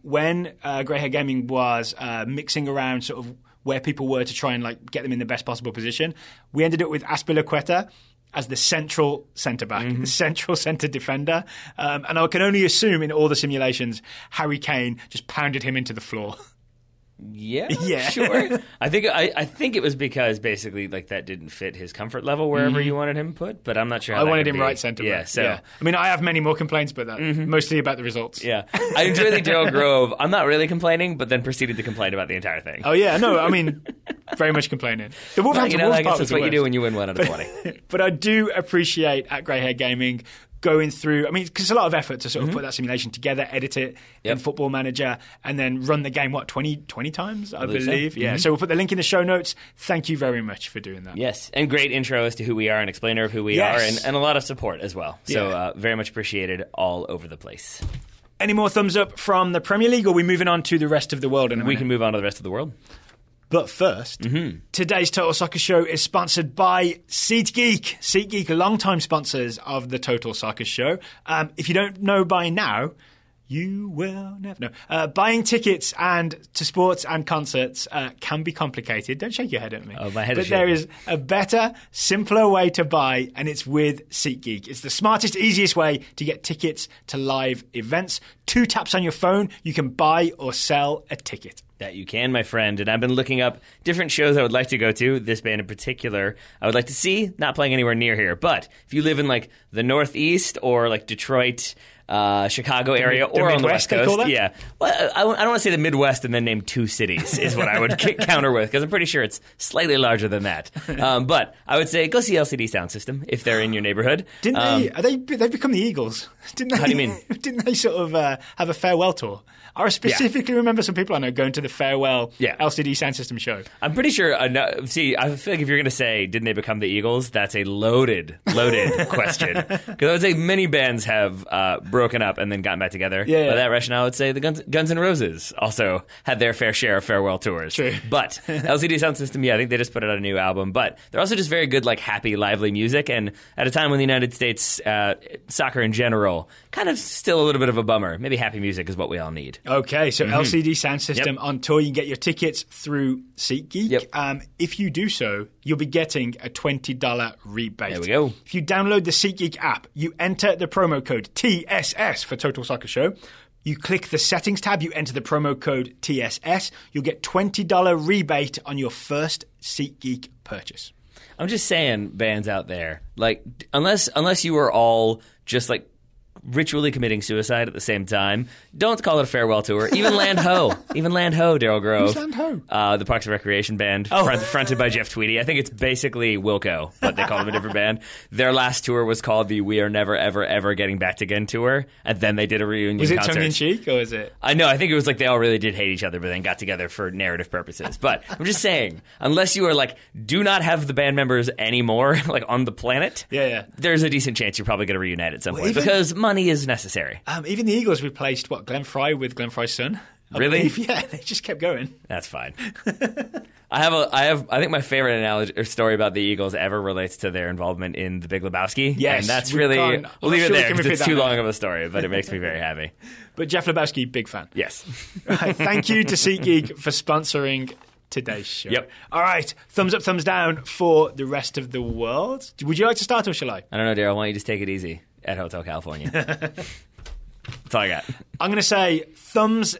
when Greyhair Gaming was mixing around sort of where people were to try and like get them in the best possible position, we ended up with Azpilicueta as the central centre-back, the central centre defender. And I can only assume in all the simulations, Harry Kane just pounded him into the floor. Yeah, sure. I think it was because basically like that didn't fit his comfort level wherever you wanted him put, but I'm not sure how I wanted him right centre back. Yeah, so I mean, I have many more complaints, but mostly about the results. Yeah, I enjoy the Daryl Grove. I'm not really complaining, but then proceeded to complain about the entire thing. Oh yeah, no, I mean, very much complaining. The Wolverhampton Wolves I guess part that's was what the you do worst. when you win 1 out of 20. But I do appreciate at Greyhair Gaming going through, I mean, because it's a lot of effort to sort of put that simulation together, edit it in Football Manager, and then run the game, 20 times, I believe? So. Yeah, so we'll put the link in the show notes. Thank you very much for doing that. Yes, and great intro as to who we are, and explainer of who we are, and a lot of support as well. So very much appreciated all over the place. Any more thumbs up from the Premier League, or are we moving on to the rest of the world? We can move on to the rest of the world. But first, today's Total Soccer Show is sponsored by SeatGeek. SeatGeek are long-time sponsors of the Total Soccer Show. If you don't know by now, you will never know. Buying tickets to sports and concerts can be complicated. Don't shake your head at me. Oh, my head is shaking. But there is a better, simpler way to buy, and it's with SeatGeek. It's the smartest, easiest way to get tickets to live events. 2 taps on your phone, you can buy or sell a ticket. That you can, my friend. And I've been looking up different shows I would like to go to. This band in particular, I would like to see. Not playing anywhere near here. But if you live in like the Northeast or like Detroit, Chicago area, or on the West Coast, yeah. Well, I don't want to say the Midwest and then name 2 cities is what I would counter with, because I'm pretty sure it's slightly larger than that. But I would say go see LCD Sound System if they're in your neighborhood. Didn't they've become the Eagles? Didn't they? How do you mean? Didn't they sort of have a farewell tour? I specifically remember some people I know going to the farewell LCD Sound System show. I'm pretty sure. See, I feel like if you're going to say, didn't they become the Eagles? That's a loaded question. Because I would say many bands have broken up and then gotten back together. Yeah. By that rationale, I would say the Guns N' Roses also had their fair share of farewell tours. True. But LCD Sound System, I think they just put out a new album. But they're also just very good, like happy, lively music. And at a time when the United States soccer in general kind of still a little bit of a bummer, maybe happy music is what we all need. Okay, so LCD Sound System on tour. You can get your tickets through SeatGeek. Yep. If you do so, you'll be getting a $20 rebate. There we go. If you download the SeatGeek app, you enter the promo code TSS for Total Soccer Show. You click the settings tab, you enter the promo code TSS. You'll get $20 rebate on your first SeatGeek purchase. I'm just saying, bands out there, like unless you are all just like ritually committing suicide at the same time, don't call it a farewell tour. Even Land Ho, Daryl Grove. Who's Land Ho? The Parks and Recreation band, fronted by Jeff Tweedy. I think it's basically Wilco, but they call them a different band. Their last tour was called the We Are Never Ever Ever Getting Back Again tour, and then they did a reunion concert. Was it tongue-in-cheek, or was it? I know, I think it was like they all really did hate each other, but then got together for narrative purposes. But I'm just saying, unless you are like, do not have the band members anymore, like on the planet, there's a decent chance you're probably going to reunite at some point, because money is necessary. Even the Eagles replaced Glenn Fry with Glenn Fry's son. Really? Yeah, they just kept going. That's fine. I think my favorite analogy or story about the Eagles ever relates to their involvement in The Big Lebowski. Yes, and that's we'll leave it there because it's too long of a story, but it makes me very happy. But Jeff Lebowski, big fan. Yes. Right, thank you to SeatGeek for sponsoring today's show. Yep. All right, thumbs up, thumbs down for the rest of the world. Would you like to start or shall I? I don't know, Daryl. Why don't you just take it easy at Hotel California? That's all I got. I'm going to say thumbs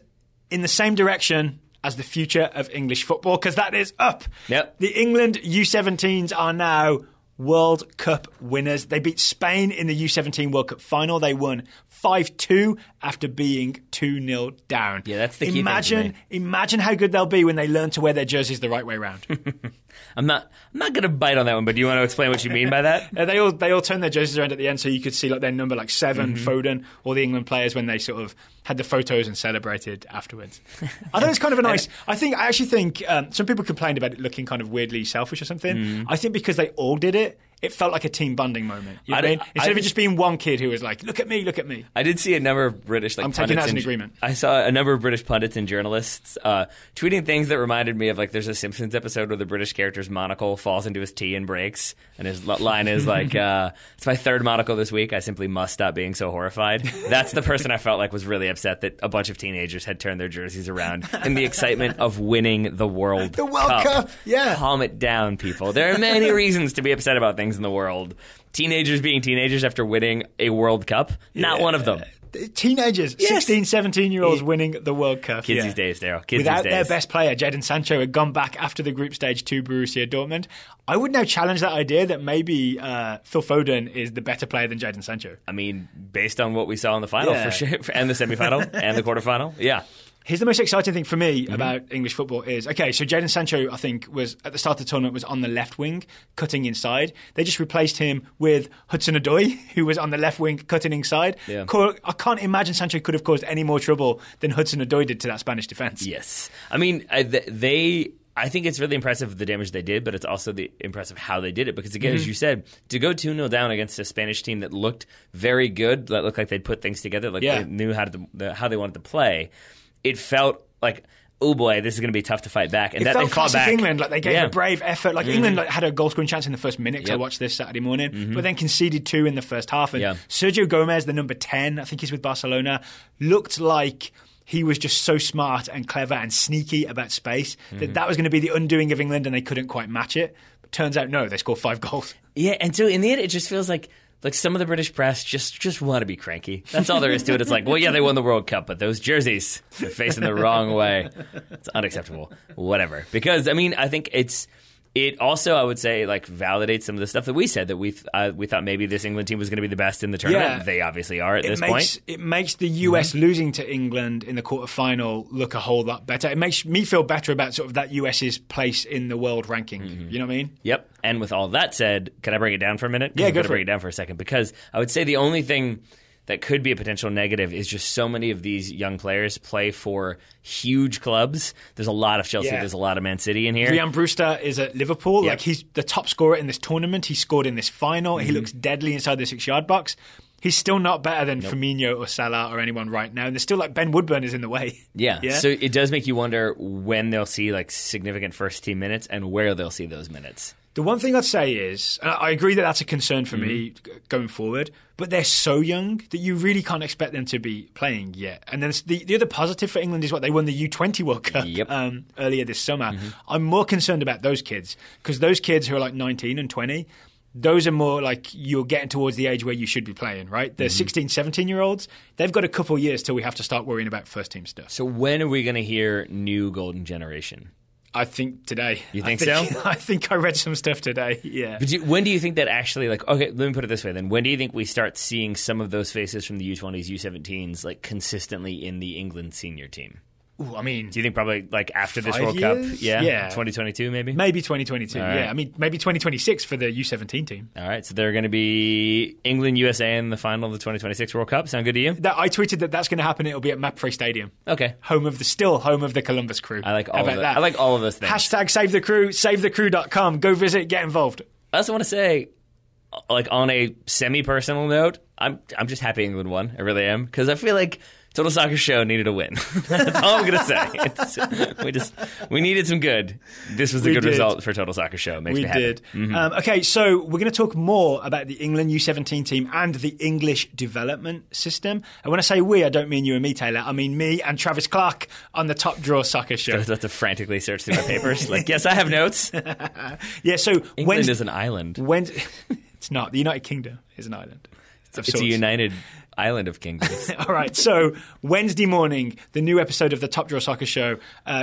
in the same direction as the future of English football, because that is up. Yep. The England U17s are now World Cup winners. They beat Spain in the U17 World Cup final. They won 5-2 after being 2-0 down. Yeah, that's the key thing for me. Imagine how good they'll be when they learn to wear their jerseys the right way around. I'm not going to bite on that one, but do you want to explain what you mean by that? They all turned their jerseys around at the end, so you could see like their number, like 7, Foden, all the England players when they sort of had the photos and celebrated afterwards. I think it's kind of a nice. I actually think some people complained about it looking kind of weirdly selfish or something. I think because they all did it, it felt like a team bonding moment. You know what I mean? Instead of it just being one kid who was like, "Look at me, look at me." I did see a number of British I'm taking that as an agreement. I saw a number of British pundits and journalists tweeting things that reminded me of like there's a Simpsons episode where the British character's monocle falls into his tea and breaks, and his line is like, "It's my third monocle this week. I simply must stop being so horrified." That's the person I felt like was really upset that a bunch of teenagers had turned their jerseys around in the excitement of winning the World Cup. Yeah, calm it down, people. There are many reasons to be upset about things in the world. Teenagers being teenagers after winning a World Cup, not one of them. Teenagers, 16, 17-year-olds winning the World Cup. Kids these days, Daryl. Without their best player, Jadon Sancho, had gone back after the group stage to Borussia Dortmund. I would now challenge that idea that maybe Phil Foden is the better player than Jadon Sancho. I mean, based on what we saw in the final, for sure, and the semifinal, and the quarterfinal, yeah. Here's the most exciting thing for me about English football is, okay, so Jadon Sancho, I think, was at the start of the tournament, was on the left wing, cutting inside. They just replaced him with Hudson-Odoi, who was on the left wing, cutting inside. Yeah. I can't imagine Sancho could have caused any more trouble than Hudson-Odoi did to that Spanish defence. Yes. I mean, I think it's really impressive the damage they did, but it's also impressive how they did it. Because, again, as you said, to go 2-0 down against a Spanish team that looked very good, that looked like they'd put things together, like they knew how they wanted to play, it felt like, oh boy, this is going to be tough to fight back. And it that felt they fought back. England, like they gave a brave effort. Like England had a goal scoring chance in the first minute. I watched this Saturday morning, but then conceded 2 in the first half. And Sergio Gomez, the number 10, I think he's with Barcelona, looked like he was just so smart and clever and sneaky about space that was going to be the undoing of England, and they couldn't quite match it. But turns out, no, they scored 5 goals. Yeah, and so in the end, it just feels like some of the British press just want to be cranky. That's all there is to it. It's like, well, yeah, they won the World Cup, but those jerseys, they're facing the wrong way. It's unacceptable. Whatever. Because, I mean, I think it also, I would say, like, validates some of the stuff that we said, that we thought maybe this England team was going to be the best in the tournament. Yeah. They obviously are at this point. It makes the US losing to England in the quarterfinal look a whole lot better. It makes me feel better about sort of that US's place in the world ranking. You know what I mean? Yep. And with all that said, can I break it down for a minute? Yeah, go for it. Break it down for a second, because I would say the only thing that could be a potential negative is just so many of these young players play for huge clubs. There's a lot of Chelsea. There's a lot of Man City in here. Ryan Brewster is at Liverpool. Like, he's the top scorer in this tournament. He scored in this final. He looks deadly inside the 6-yard box. He's still not better than Firmino or Salah or anyone right now. And there's still like Ben Woodburn is in the way. Yeah. So it does make you wonder when they'll see like significant first team minutes and where they'll see those minutes. The one thing I'd say is, I agree that that's a concern for me going forward, but they're so young that you really can't expect them to be playing yet. And then the other positive for England is what they won the U20 World Cup earlier this summer. I'm more concerned about those kids because those kids who are like 19 and 20, those are more like you're getting towards the age where you should be playing, right? The 16, 17-year-olds, they've got a couple of years till we have to start worrying about first-team stuff. So when are we going to hear new golden generation? I think today. You think so? I think I read some stuff today, yeah. But when do you think that actually, like, okay, let me put it this way then. When do you think we start seeing some of those faces from the U20s, U17s, like, consistently in the England senior team? Ooh, I mean, do you think probably like after this 5 World years? Cup? Yeah. Yeah. 2022 maybe? Maybe 2022, right. yeah. I mean, maybe 2026 for the U17 team. All right, so they're going to be England, USA in the final of the 2026 World Cup. Sound good to you? I tweeted that's going to happen. It'll be at Mapfre Stadium. Okay. Home of the Columbus Crew. I like all of that. I like all of those things. Hashtag save the crew, savethecrew.com. Go visit, get involved. I also want to say, like on a semi-personal note, I'm just happy England won. I really am. Because I feel like Total Soccer Show needed a win. That's all I'm going to say. We needed some good. This was a good result for Total Soccer Show. It makes me happy. We did. Okay, so we're going to talk more about the England U17 team and the English development system. And when I say we, I don't mean you and me, Taylor. I mean me and Travis Clark on the Top Draw Soccer Show. I have to frantically search through my papers. Like, yes, I have notes. Yeah, so England is an island. It's not. The United Kingdom is an island. It's a united island of kingdoms. All right, so Wednesday morning, the new episode of the Top Draw Soccer Show.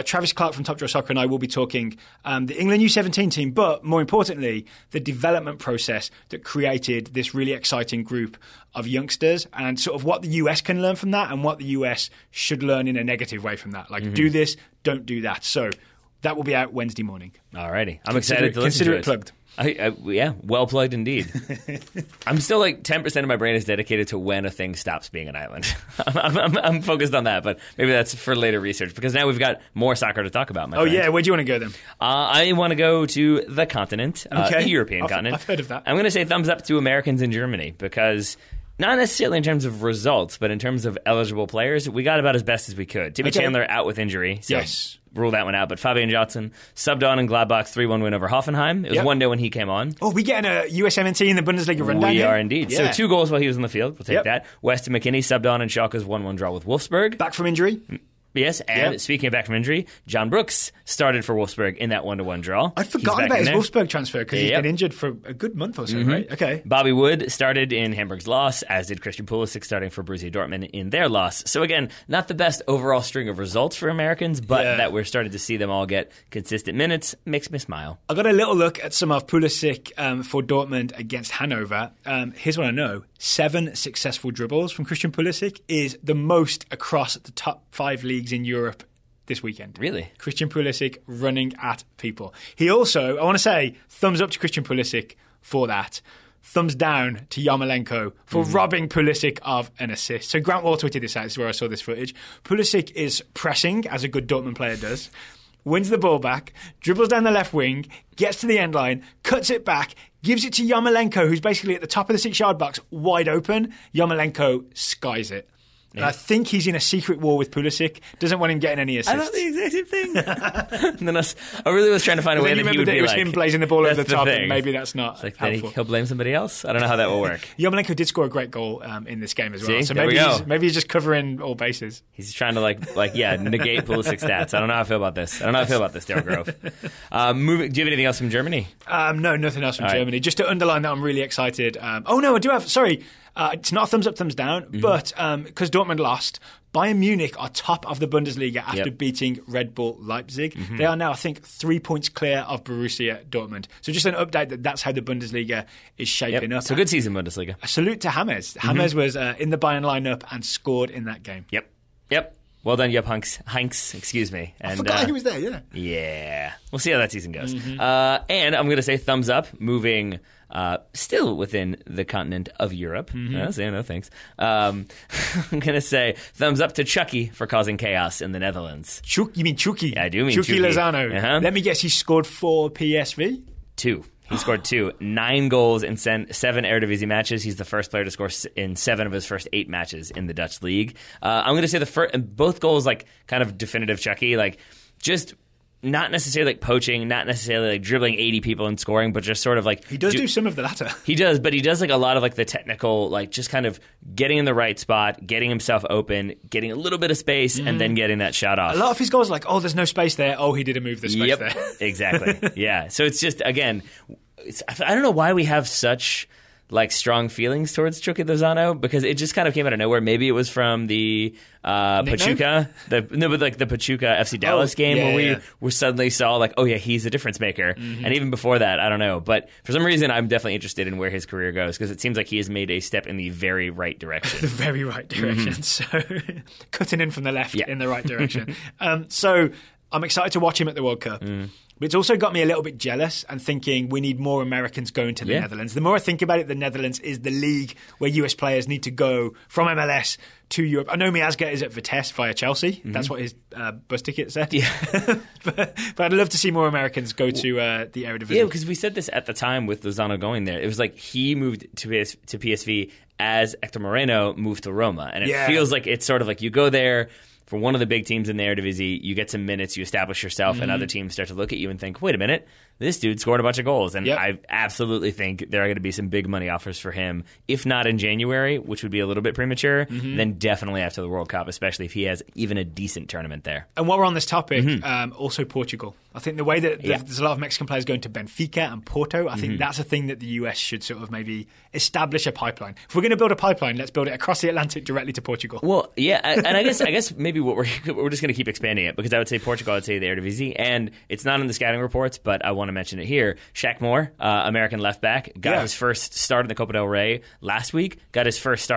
Travis Clark from Top Draw Soccer and I will be talking the England U17 team, but more importantly, the development process that created this really exciting group of youngsters and sort of what the US can learn from that and what the US should learn in a negative way from that. Like, do this, don't do that. So that will be out Wednesday morning. All righty. I'm excited to listen to it. Consider it plugged. Yeah, well plugged indeed. I'm still like 10% of my brain is dedicated to when a thing stops being an island. I'm focused on that, but maybe that's for later research because now we've got more soccer to talk about, my friend. Yeah, where do you want to go then? I want to go to the continent, the European continent. I've heard of that. I'm going to say thumbs up to Americans in Germany because not necessarily in terms of results, but in terms of eligible players, we got about as best as we could. Timmy Chandler out with injury. So yes. Rule that one out. But Fabian Johnson subbed on in Gladbach's 3-1 win over Hoffenheim. It was 1-0 when he came on. Oh, we getting a USMNT in the Bundesliga rundown? We are indeed. Yeah. So 2 goals while he was on the field. We'll take that. Weston McKennie subbed on in Schalke's 1-1 draw with Wolfsburg. Back from injury. Yes, and speaking of back from injury, John Brooks started for Wolfsburg in that 1-1 draw. I'd forgotten about his Wolfsburg transfer because he's been injured for a good month or so, right? Okay. Bobby Wood started in Hamburg's loss, as did Christian Pulisic starting for Borussia Dortmund in their loss. So again, not the best overall string of results for Americans, but that we're starting to see them all get consistent minutes makes me smile. I got a little look at some of Pulisic for Dortmund against Hanover. Here's what I know. 7 successful dribbles from Christian Pulisic is the most across the top 5 leagues in Europe this weekend. Really? Christian Pulisic running at people. He also, I want to say, thumbs up to Christian Pulisic for that. Thumbs down to Yarmolenko for robbing Pulisic of an assist. So Grant Wall tweeted this out. This is where I saw this footage. Pulisic is pressing, as a good Dortmund player does. Wins the ball back, dribbles down the left wing, gets to the end line, cuts it back, gives it to Yarmolenko, who's basically at the top of the 6-yard box, wide open. Yarmolenko skies it. And I think he's in a secret war with Pulisic. Doesn't want him getting any assists. I thought the exact same thing. And then I really was trying to find a way that he would be it was like, him blazing the ball over the top, thing. and maybe that's not helpful. He'll blame somebody else? I don't know how that will work. Yarmolenko did score a great goal in this game as well. See? So maybe he's just covering all bases. He's trying to negate Pulisic stats. I don't know how I feel about this. Daryl Grove. Do you have anything else from Germany? No, nothing else from Germany. Just to underline that I'm really excited. I do have, sorry, it's not a thumbs up, thumbs down, but because Dortmund lost, Bayern Munich are top of the Bundesliga after beating Red Bull Leipzig. They are now, I think, 3 points clear of Borussia Dortmund. So just an update that's how the Bundesliga is shaping up. So good season, Bundesliga. A salute to James. James was in the Bayern lineup and scored in that game. Yep. Well done, Jupp Heynckes, excuse me. And, I forgot he was there, yeah. Yeah. We'll see how that season goes. And I'm going to say thumbs up, moving still within the continent of Europe. I'll say no thanks. I'm going to say thumbs up to Chucky for causing chaos in the You mean Chucky? Yeah, I do mean Chucky Chucky. Lozano. Let me guess, he scored for PSV? 2. He scored 2. 9 goals in 7 Eredivisie matches. He's the first player to score in 7 of his first 8 matches in the Dutch league. I'm going to say both goals, like, kind of definitive Chucky, like, just not necessarily like poaching, not necessarily like dribbling 80 people and scoring, but just sort of like... He does do some of the latter. He does, but he does like a lot of like the technical, like just kind of getting in the right spot, getting himself open, getting a little bit of space, and then getting that shot off. A lot of his goals are like, oh, there's no space there. Oh, he didn't move the space there. Exactly. Yeah. So it's just, again, I don't know why we have such like strong feelings towards Chucky Lozano, because it just kind of came out of nowhere. Maybe it was from the Pachuca, the Pachuca FC Dallas game we suddenly saw like, oh yeah, he's a difference maker. And even before that, I don't know. But for some reason, I'm definitely interested in where his career goes, because it seems like he has made a step in the very right direction. The very right direction. So cutting in from the left in the right direction. So I'm excited to watch him at the World Cup. But it's also got me a little bit jealous and thinking we need more Americans going to the Netherlands. The more I think about it, the Netherlands is the league where US players need to go from MLS to Europe. I know Miazga is at Vitesse via Chelsea. That's what his bus ticket said. Yeah. but I'd love to see more Americans go to the Eredivisie. Yeah, because we said this at the time with Lozano going there. It was like he moved to PSV as Hector Moreno moved to Roma. And it feels like it's sort of like you go there for one of the big teams in the Eredivisie, you get some minutes, you establish yourself, and other teams start to look at you and think, wait a minute, this dude scored a bunch of goals. And I absolutely think there are going to be some big money offers for him, if not in January, which would be a little bit premature, then definitely after the World Cup, especially if he has even a decent tournament there. And while we're on this topic, also Portugal. I think the way that there's a lot of Mexican players going to Benfica and Porto, I think that's a thing that the US should sort of maybe establish a pipeline. If we're going to build a pipeline, let's build it across the Atlantic directly to Portugal. Well, yeah, and I guess maybe we're just going to keep expanding it, because I would say Portugal, I'd say the Eredivisie, and it's not in the scouting reports, but I want to mention it here. Shaq Moore, American left back, got his first start in the Copa del Rey last week. Got his first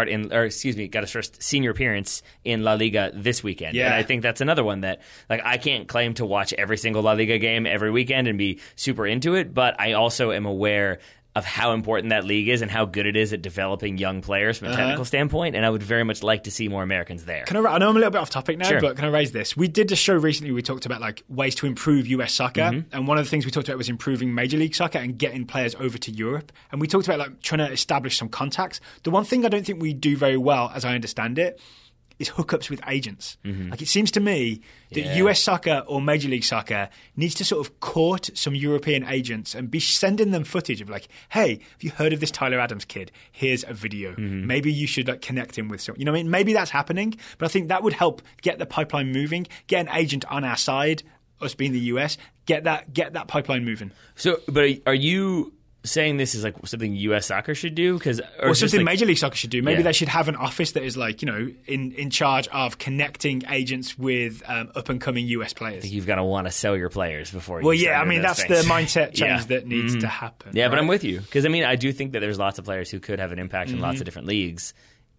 senior appearance in La Liga this weekend. Yeah. And I think that's another one that, like, I can't claim to watch every single La Liga game every weekend and be super into it, but I also am aware of how important that league is and how good it is at developing young players from a technical standpoint, and I would very much like to see more Americans there. I know I'm a little bit off topic now, but can I raise this? We did a show recently, we talked about like ways to improve US soccer, and one of the things we talked about was improving Major League Soccer and getting players over to Europe, and we talked about like trying to establish some contacts. The one thing I don't think we do very well, as I understand it, is hookups with agents. Like, it seems to me that US soccer or Major League Soccer needs to sort of court some European agents and be sending them footage of like, hey, have you heard of this Tyler Adams kid? Here's a video. Maybe you should like connect him with someone. You know what I mean? Maybe that's happening, but I think that would help get the pipeline moving, get an agent on our side, us being the US, get that pipeline moving. So, but are you saying this is like something US soccer should do? Or something like Major League Soccer should do. Maybe they should have an office that is like, you know, in charge of connecting agents with up-and-coming US players. I think you've got to want to sell your players before you that's things. The mindset change that needs to happen. Yeah, right? But I'm with you. Because, I mean, I do think that there's lots of players who could have an impact in lots of different leagues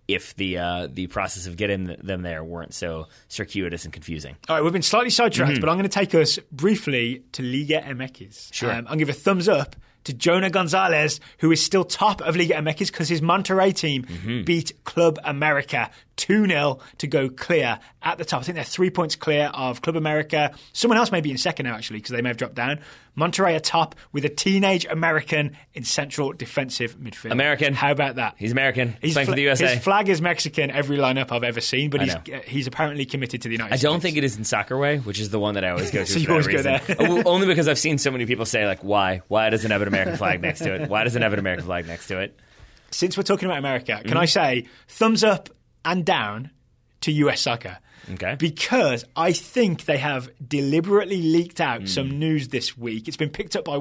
if the process of getting them there weren't so circuitous and confusing. All right, we've been slightly sidetracked, but I'm going to take us briefly to Liga MX. Sure. I'll give a thumbs up to Jonah Gonzalez, who is still top of Liga MX because his Monterrey team beat Club America 2-0 to go clear at the top. I think they're 3 points clear of Club America. Someone else may be in second now, actually, because they may have dropped down. Monterrey are top with a teenage American in central defensive midfield. American. How about that? He's American. He's playing for the USA. His flag is Mexican, every lineup I've ever seen, but he's apparently committed to the United States. I don't think it is in Soccer Way, which is the one that I always go to. So you always go there. Only because I've seen so many people say, like, why? Why doesn't it have an American flag next to it? Why doesn't it have an American flag next to it? Since we're talking about America, can I say thumbs up and down to US soccer? Okay. Because I think they have deliberately leaked out some news this week. It's been picked up by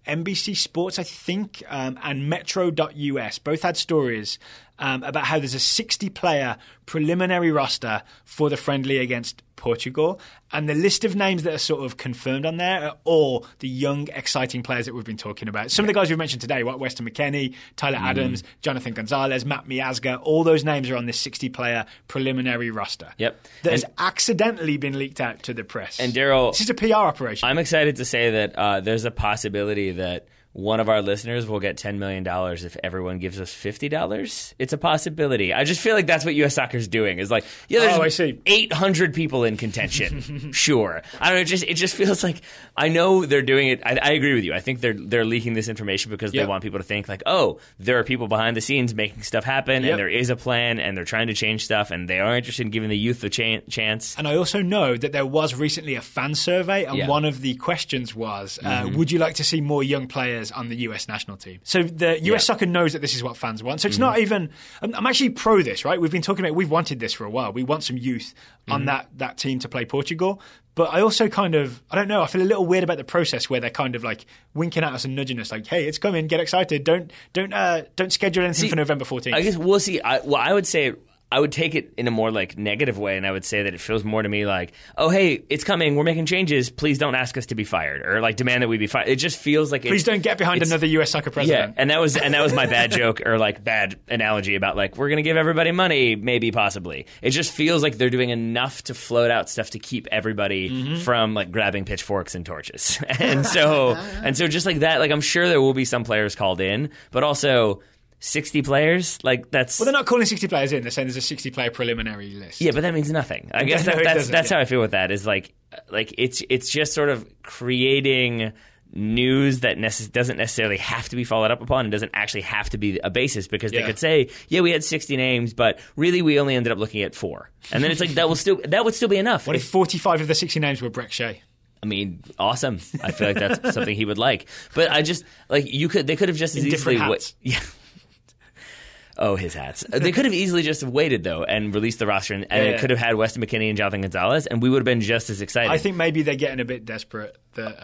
NBC Sports, I think, and Metro.us. Both had stories about how there's a 60-player preliminary roster for the friendly against Portugal. And the list of names that are sort of confirmed on there are all the young, exciting players that we've been talking about. Some of the guys we've mentioned today, Weston McKennie, Tyler Adams, Jonathan Gonzalez, Matt Miazga, all those names are on this 60-player preliminary roster. Yep. That has accidentally been leaked out to the press. And Daryl, this is a PR operation. I'm excited to say that there's a possibility that one of our listeners will get $10 million if everyone gives us $50. It's a possibility. I just feel like that's what U.S. Soccer is doing. Is like, there's I see. 800 people in contention. Sure. I don't know. It just feels like, I know they're doing it. I agree with you. I think they're leaking this information because they want people to think like, oh, there are people behind the scenes making stuff happen, and there is a plan, and they're trying to change stuff, and they are interested in giving the youth a chance. And I also know that there was recently a fan survey, and one of the questions was, would you like to see more young players on the US national team? So the US Soccer knows that this is what fans want. So it's not even, I'm actually pro this, right? We've been talking about, we've wanted this for a while. We want some youth on that team to play Portugal. But I also kind of, I don't know, I feel a little weird about the process where they're kind of like winking at us and nudging us like, hey, it's coming, get excited. Don't schedule anything for November 14th. I guess we'll see. I would say, I would take it in a more like negative way, and I would say that it feels more to me like, oh, hey, it's coming, we're making changes, please don't ask us to be fired, or like demand that we be fired. It just feels like please don't get behind another US Soccer president. Yeah, and that was my bad joke or like bad analogy about like we're going to give everybody money, maybe possibly. It just feels like they're doing enough to float out stuff to keep everybody from like grabbing pitchforks and torches. and so just like that, like I'm sure there will be some players called in, but also 60 players, like that's... Well, they're not calling 60 players in. They're saying there's a 60-player preliminary list. Yeah, but that means nothing. I guess that's how I feel with that, is like it's just sort of creating news that doesn't necessarily have to be followed up upon and doesn't actually have to be a basis, because they could say, yeah, we had 60 names, but really we only ended up looking at 4. And then it's like, that would still be enough. What if 45 of the 60 names were Breck Shea? I mean, awesome. I feel like that's something he would like. But I just, like, they could have just as easily... Yeah. Oh, his hats. They could have easily just waited, though, and released the roster, and it could have had Weston McKennie and Jonathan Gonzalez, and we would have been just as excited. I think maybe they're getting a bit desperate that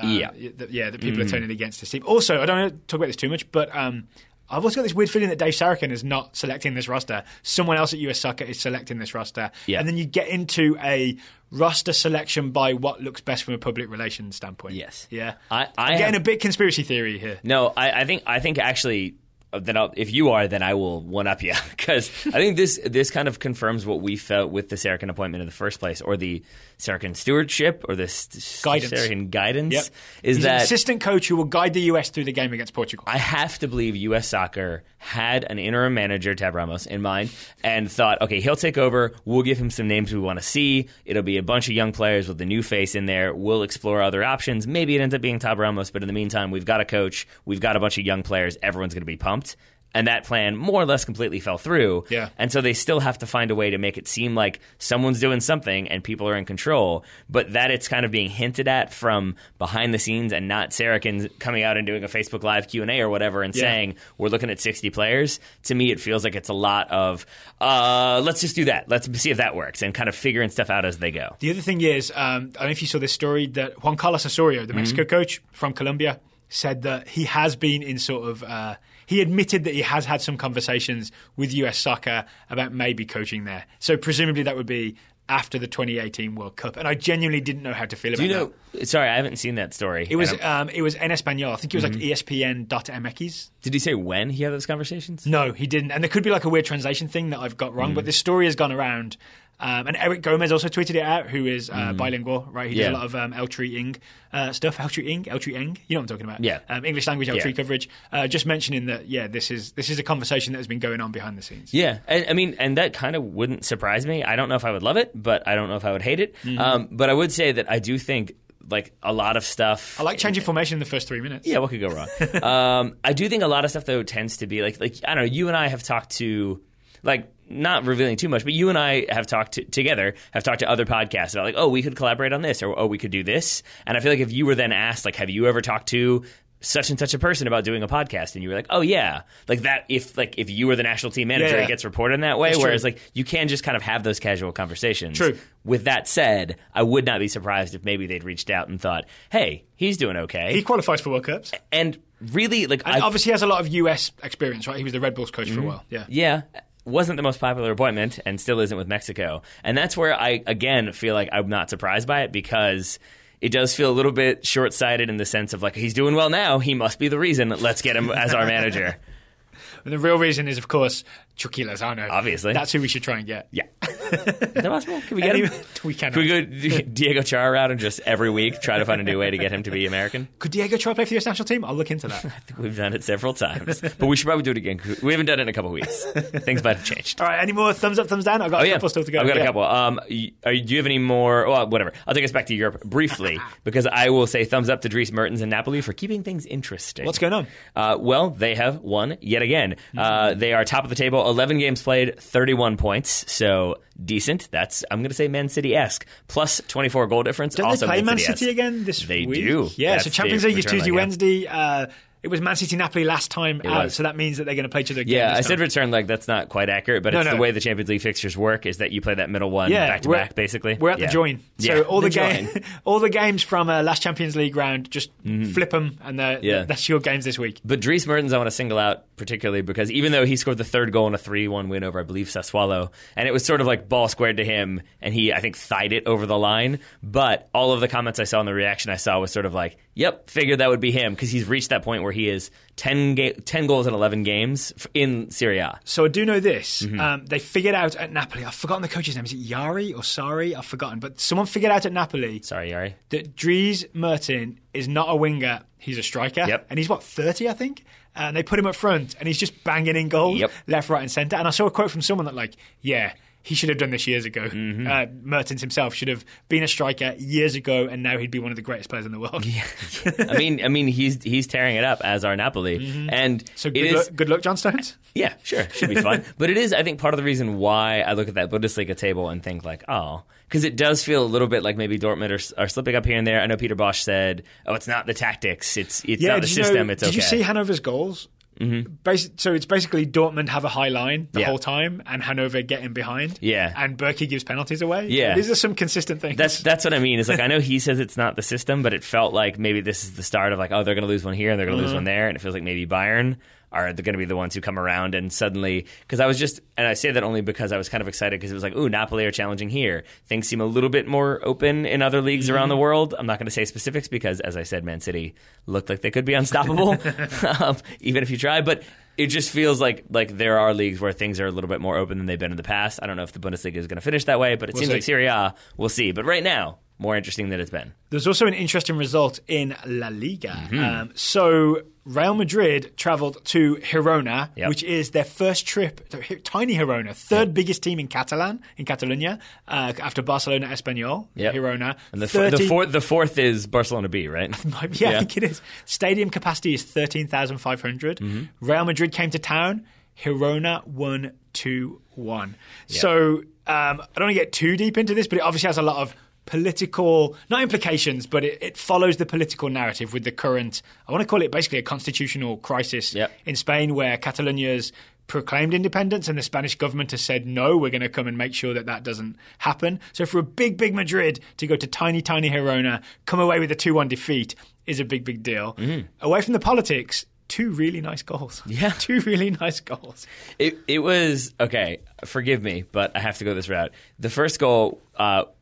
people are turning against this team. Also, I don't want to talk about this too much, but I've also got this weird feeling that Dave Sarachan is not selecting this roster. Someone else at US Soccer is selecting this roster. Yeah. And then you get into a roster selection by what looks best from a public relations standpoint. Yes. Yeah. I'm getting a bit conspiracy theory here. No, I think actually... if you are, then I will one-up you, because I think this kind of confirms what we felt with the Sarachan appointment in the first place, or the Sarachan stewardship, or the Sarachan guidance. Yep. He's an assistant coach who will guide the US through the game against Portugal. I have to believe US Soccer had an interim manager, Tab Ramos, in mind, and thought, okay, he'll take over, we'll give him some names we want to see, it'll be a bunch of young players with a new face in there, we'll explore other options, maybe it ends up being Tab Ramos, but in the meantime, we've got a coach, we've got a bunch of young players, everyone's going to be pumped. And that plan more or less completely fell through. Yeah. And so they still have to find a way to make it seem like someone's doing something and people are in control, but that it's kind of being hinted at from behind the scenes, and not Sarachan coming out and doing a Facebook Live Q&A or whatever and saying, we're looking at 60 players. To me, it feels like it's a lot of, let's just do that. Let's see if that works, and kind of figuring stuff out as they go. The other thing is, I don't know if you saw this story, that Juan Carlos Osorio, the Mexico coach from Colombia, said that he has been in sort of... he admitted that he has had some conversations with US Soccer about maybe coaching there. So presumably that would be after the 2018 World Cup. And I genuinely didn't know how to feel about that. Sorry, I haven't seen that story. It was En Español. I think it was like ESPN.mx. Did he say when he had those conversations? No, he didn't. And there could be like a weird translation thing that I've got wrong. But this story has gone around. And Eric Gomez also tweeted it out, who is bilingual, right? He does a lot of El Tri Ing stuff. El Tri Ing? You know what I'm talking about. Yeah. English language El Tri coverage. Just mentioning that, this is a conversation that has been going on behind the scenes. Yeah. And I mean, and that kind of wouldn't surprise me. I don't know if I would love it, but I don't know if I would hate it. But I would say that I do think, like, a lot of stuff... I like changing formation in the first 3 minutes. Yeah, what could go wrong? I do think a lot of stuff, though, tends to be, like I don't know, you and I have talked to... like, not revealing too much, but you and I have talked to other podcasts about, like, oh, we could collaborate on this, or oh, we could do this. And I feel like if you were then asked, like, have you ever talked to such and such a person about doing a podcast, and you were like, oh yeah, like that, if you were the national team manager, it gets reported in that way. That's whereas true. Like, you can just kind of have those casual conversations. True. With that said, I would not be surprised if maybe they'd reached out and thought, hey, he's doing okay. He qualifies for World Cups. And really, like, and obviously he has a lot of US experience, right? He was the Red Bulls coach for a while. Yeah. Wasn't the most popular appointment, and still isn't with Mexico. And that's where I, again, feel like I'm not surprised by it, because it does feel a little bit short-sighted in the sense of, like, he's doing well now, he must be the reason, let's get him as our manager. And the real reason is, of course, Chucky Lozano. Obviously. That's who we should try and get. Yeah. Is that possible? Can we get him? We cannot. Can we go Diego Chara route and just every week try to find a new way to get him to be American? Could Diego Chara play for the US national team? I'll look into that. I think we've done it several times. But we should probably do it again. We haven't done it in a couple of weeks. Things might have changed. All right, any more thumbs up, thumbs down? I've got a couple still to go. I've got a couple. Do you have any more? Well, whatever. I'll take us back to Europe briefly because I will say thumbs up to Dries Mertens and Napoli for keeping things interesting. What's going on? Well, they have won yet again. They are top of the table, 11 games played, 31 points. So decent. That's, I'm going to say, Man City-esque. Plus 24 goal difference. Don't also they play Man City-esque. City again this week? They do. Yeah, That's so Champions League is Tuesday, leg, Wednesday. It was Man City Napoli last time out, so that means that they're going to play each other again. Yeah, I said return leg. That's not quite accurate, but it's the way the Champions League fixtures work is that you play that middle one back to back, basically. We're at the join. So all the games from last Champions League round, just flip them, and that's your games this week. But Dries Mertens, I want to single out particularly because even though he scored the third goal in a 3-1 win over, I believe, Sassuolo, and it was sort of like ball squared to him, and he, I think, thighed it over the line. But all of the comments I saw and the reaction I saw was sort of like, yep, figured that would be him because he's reached that point where he is 10 goals in 11 games in Serie A. So I do know this. They figured out at Napoli, I've forgotten the coach's name. Is it Yari or Sari? I've forgotten. But someone figured out at Napoli. Sorry, Yari. That Dries Mertens is not a winger. He's a striker. Yep. And he's, 30, I think? And they put him up front, and he's just banging in goals left, right, and centre. And I saw a quote from someone that, he should have done this years ago. Mertens himself should have been a striker years ago, and now he'd be one of the greatest players in the world. Yeah. I mean, he's tearing it up as our Napoli, and so good luck, John Stones. Yeah, sure, should be fun. But it is, I think, part of the reason why I look at that Bundesliga table and think because it does feel a little bit like maybe Dortmund are slipping up here and there. I know Peter Bosz said, "Oh, it's not the tactics, it's not the system. It's okay." Did you see Hanover's goals? So it's basically Dortmund have a high line the whole time, and Hanover get in behind. Yeah, and Berkey gives penalties away. Yeah, so these are some consistent things. That's what I mean. It's like I know he says it's not the system, but it felt like maybe this is the start of they're going to lose one here and they're going to lose one there, and it feels like maybe Bayern are going to be the ones who come around and suddenly, because and I say that only because I was kind of excited because it was like, ooh, Napoli are challenging here. Things seem a little bit more open in other leagues around the world. I'm not going to say specifics because, as I said, Man City looked like they could be unstoppable, even if you try. But it just feels like there are leagues where things are a little bit more open than they've been in the past. I don't know if the Bundesliga is going to finish that way, but it seems like Serie A, we'll see. But right now, more interesting than it's been. There's also an interesting result in La Liga. So Real Madrid travelled to Girona, which is their first trip. Tiny Girona, third biggest team in Catalonia, after Barcelona Espanyol. Girona. And the fourth is Barcelona B, right? I think it is. Stadium capacity is 13,500. Real Madrid came to town. Girona won 2-1. So I don't want to get too deep into this, but it obviously has a lot of political, not implications, but it follows the political narrative with the current, I want to call it basically a constitutional crisis in Spain, where Catalonia's proclaimed independence and the Spanish government has said, no, we're going to come and make sure that doesn't happen. So for a big Madrid to go to tiny Girona, come away with a 2-1 defeat is a big deal. Away from the politics, two really nice goals. Yeah. Two really nice goals. It was, okay, forgive me, but I have to go this route. The first goal,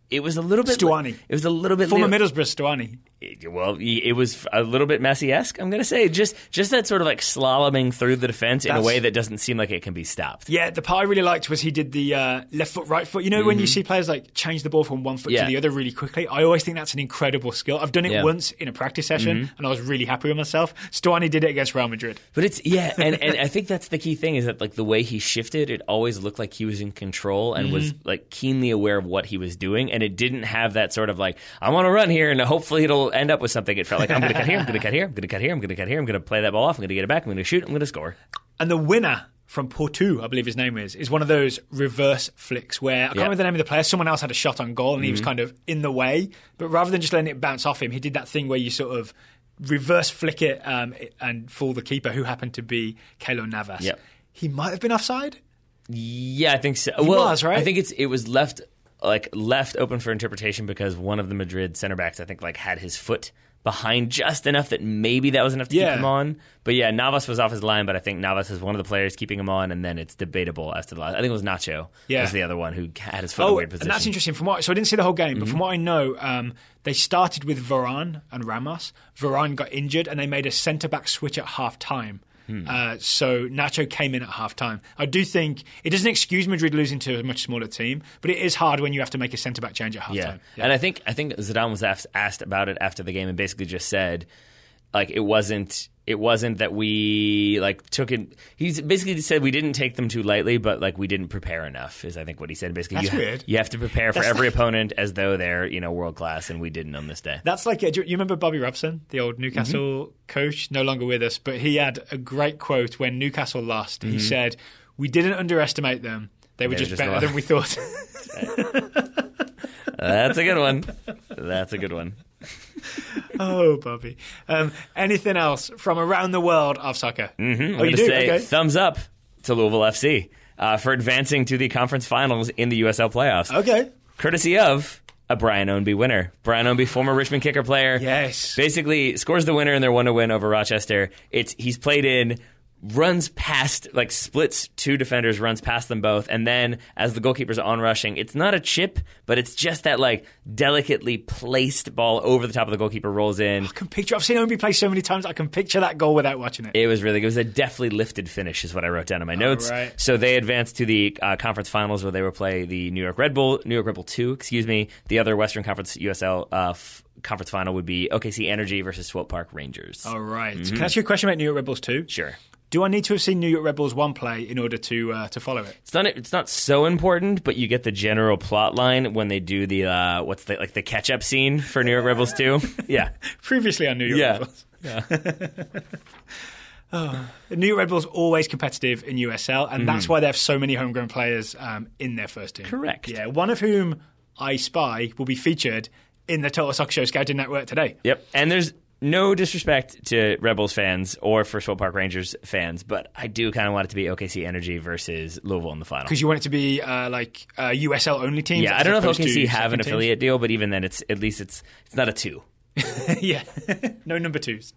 it was a little bit... Stuani. It was a little bit... Former Middlesbrough Stuani. It was a little bit Messi-esque, I'm going to say. Just that sort of slaloming through the defense in a way that doesn't seem like it can be stopped. Yeah, the part I really liked was he did the left foot, right foot. You know when you see players change the ball from one foot to the other really quickly? I always think that's an incredible skill. I've done it once in a practice session and I was really happy with myself. Stuani did it against Real Madrid. But it's, and I think that's the key thing is that the way he shifted, it always looked like he was in control and was keenly aware of what he was doing, and it didn't have that sort of I want to run here and hopefully it'll end up with something. It felt like I'm going to cut here, I'm going to cut here, I'm going to cut here, I'm going to cut here, I'm going to play that ball off, I'm going to get it back, I'm going to shoot, I'm going to score. And the winner from Porto, I believe his name is one of those reverse flicks where, I can't remember the name of the player, someone else had a shot on goal and he was kind of in the way, but rather than just letting it bounce off him, he did that thing where you sort of reverse flick it and fool the keeper, who happened to be Keylor Navas. Yep. He might have been offside? Yeah, I think so. He was, right? I think it was left open for interpretation because one of the Madrid center backs, I think, had his foot behind just enough that maybe that was enough to keep him on. But Navas was off his line, but I think Navas is one of the players keeping him on, and then it's debatable as to the last. I think it was Nacho was the other one who had his foot in a weird position. And that's interesting. So I didn't see the whole game, but from what I know, they started with Varane and Ramos. Varane got injured, and they made a centre-back switch at half-time. So Nacho came in at half-time. I do think it doesn't excuse Madrid losing to a much smaller team, but it is hard when you have to make a centre-back change at half-time. Yeah. And I think Zidane was asked about it after the game and basically just said, like, it wasn't that we like took it. He's basically said we didn't take them too lightly, but like we didn't prepare enough. Is I think what he said. Basically, that's weird. You have to prepare for every opponent as though they're world class, and we didn't on this day. That's like you remember Bobby Robson, the old Newcastle coach, no longer with us, but he had a great quote when Newcastle lost. He said, "We didn't underestimate them. They were just better than we thought." That's a good one. That's a good one. Oh, Bobby. Anything else from around the world of soccer? I'm going to say thumbs up to Louisville FC for advancing to the conference finals in the USL playoffs. Okay. Courtesy of a Brian Ownby winner. Brian Ownby, former Richmond kicker player. Yes. Basically scores the winner in their 1-1 win over Rochester. He's played in, runs past, like splits two defenders, runs past them both, and then as the goalkeeper's on-rushing, it's not a chip, but it's just that like delicately placed ball over the top of the goalkeeper, rolls in. I can picture, I've seen Ownby play so many times, I can picture that goal without watching it. It was a deftly lifted finish is what I wrote down in my notes. Right. So they advanced to the conference finals where they will play the New York Red Bull 2, The other Western Conference USL conference final would be OKC Energy versus Swope Park Rangers. All right. Can I ask you a question about New York Red Bulls 2? Sure. Do I need to have seen New York Red Bulls 1 play in order to follow it? It's not so important, but you get the general plot line when they do the the catch-up scene for New York Red Bulls 2. Yeah. Previously on New York Red Bulls. Yeah. New York Red Bulls always competitive in USL, and that's why they have so many homegrown players in their first team. Correct. Yeah, one of whom I spy will be featured in the Total Soccer Show Scouting Network today. Yep, and there's no disrespect to Red Bulls fans or for Swope Park Rangers fans, but I do kind of want it to be OKC Energy versus Louisville in the final. Because you want it to be USL only teams? Yeah, I don't know if OKC have an affiliate deal, but even then, it's not a 2. Yeah, no number 2s.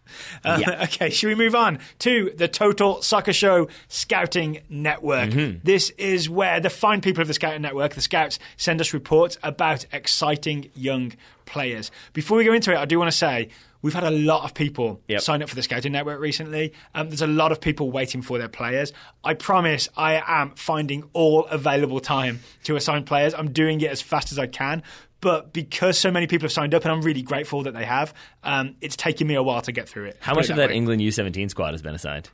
Okay, should we move on to the Total Soccer Show Scouting Network? This is where the fine people of the Scouting Network, the Scouts, send us reports about exciting young players. Before we go into it, I do want to say we've had a lot of people sign up for the Scouting Network recently. There's a lot of people waiting for their players. I promise I am finding all available time to assign players. I'm doing it as fast as I can. But because so many people have signed up, and I'm really grateful that they have, it's taken me a while to get through it. How much of that England U17 squad has been assigned?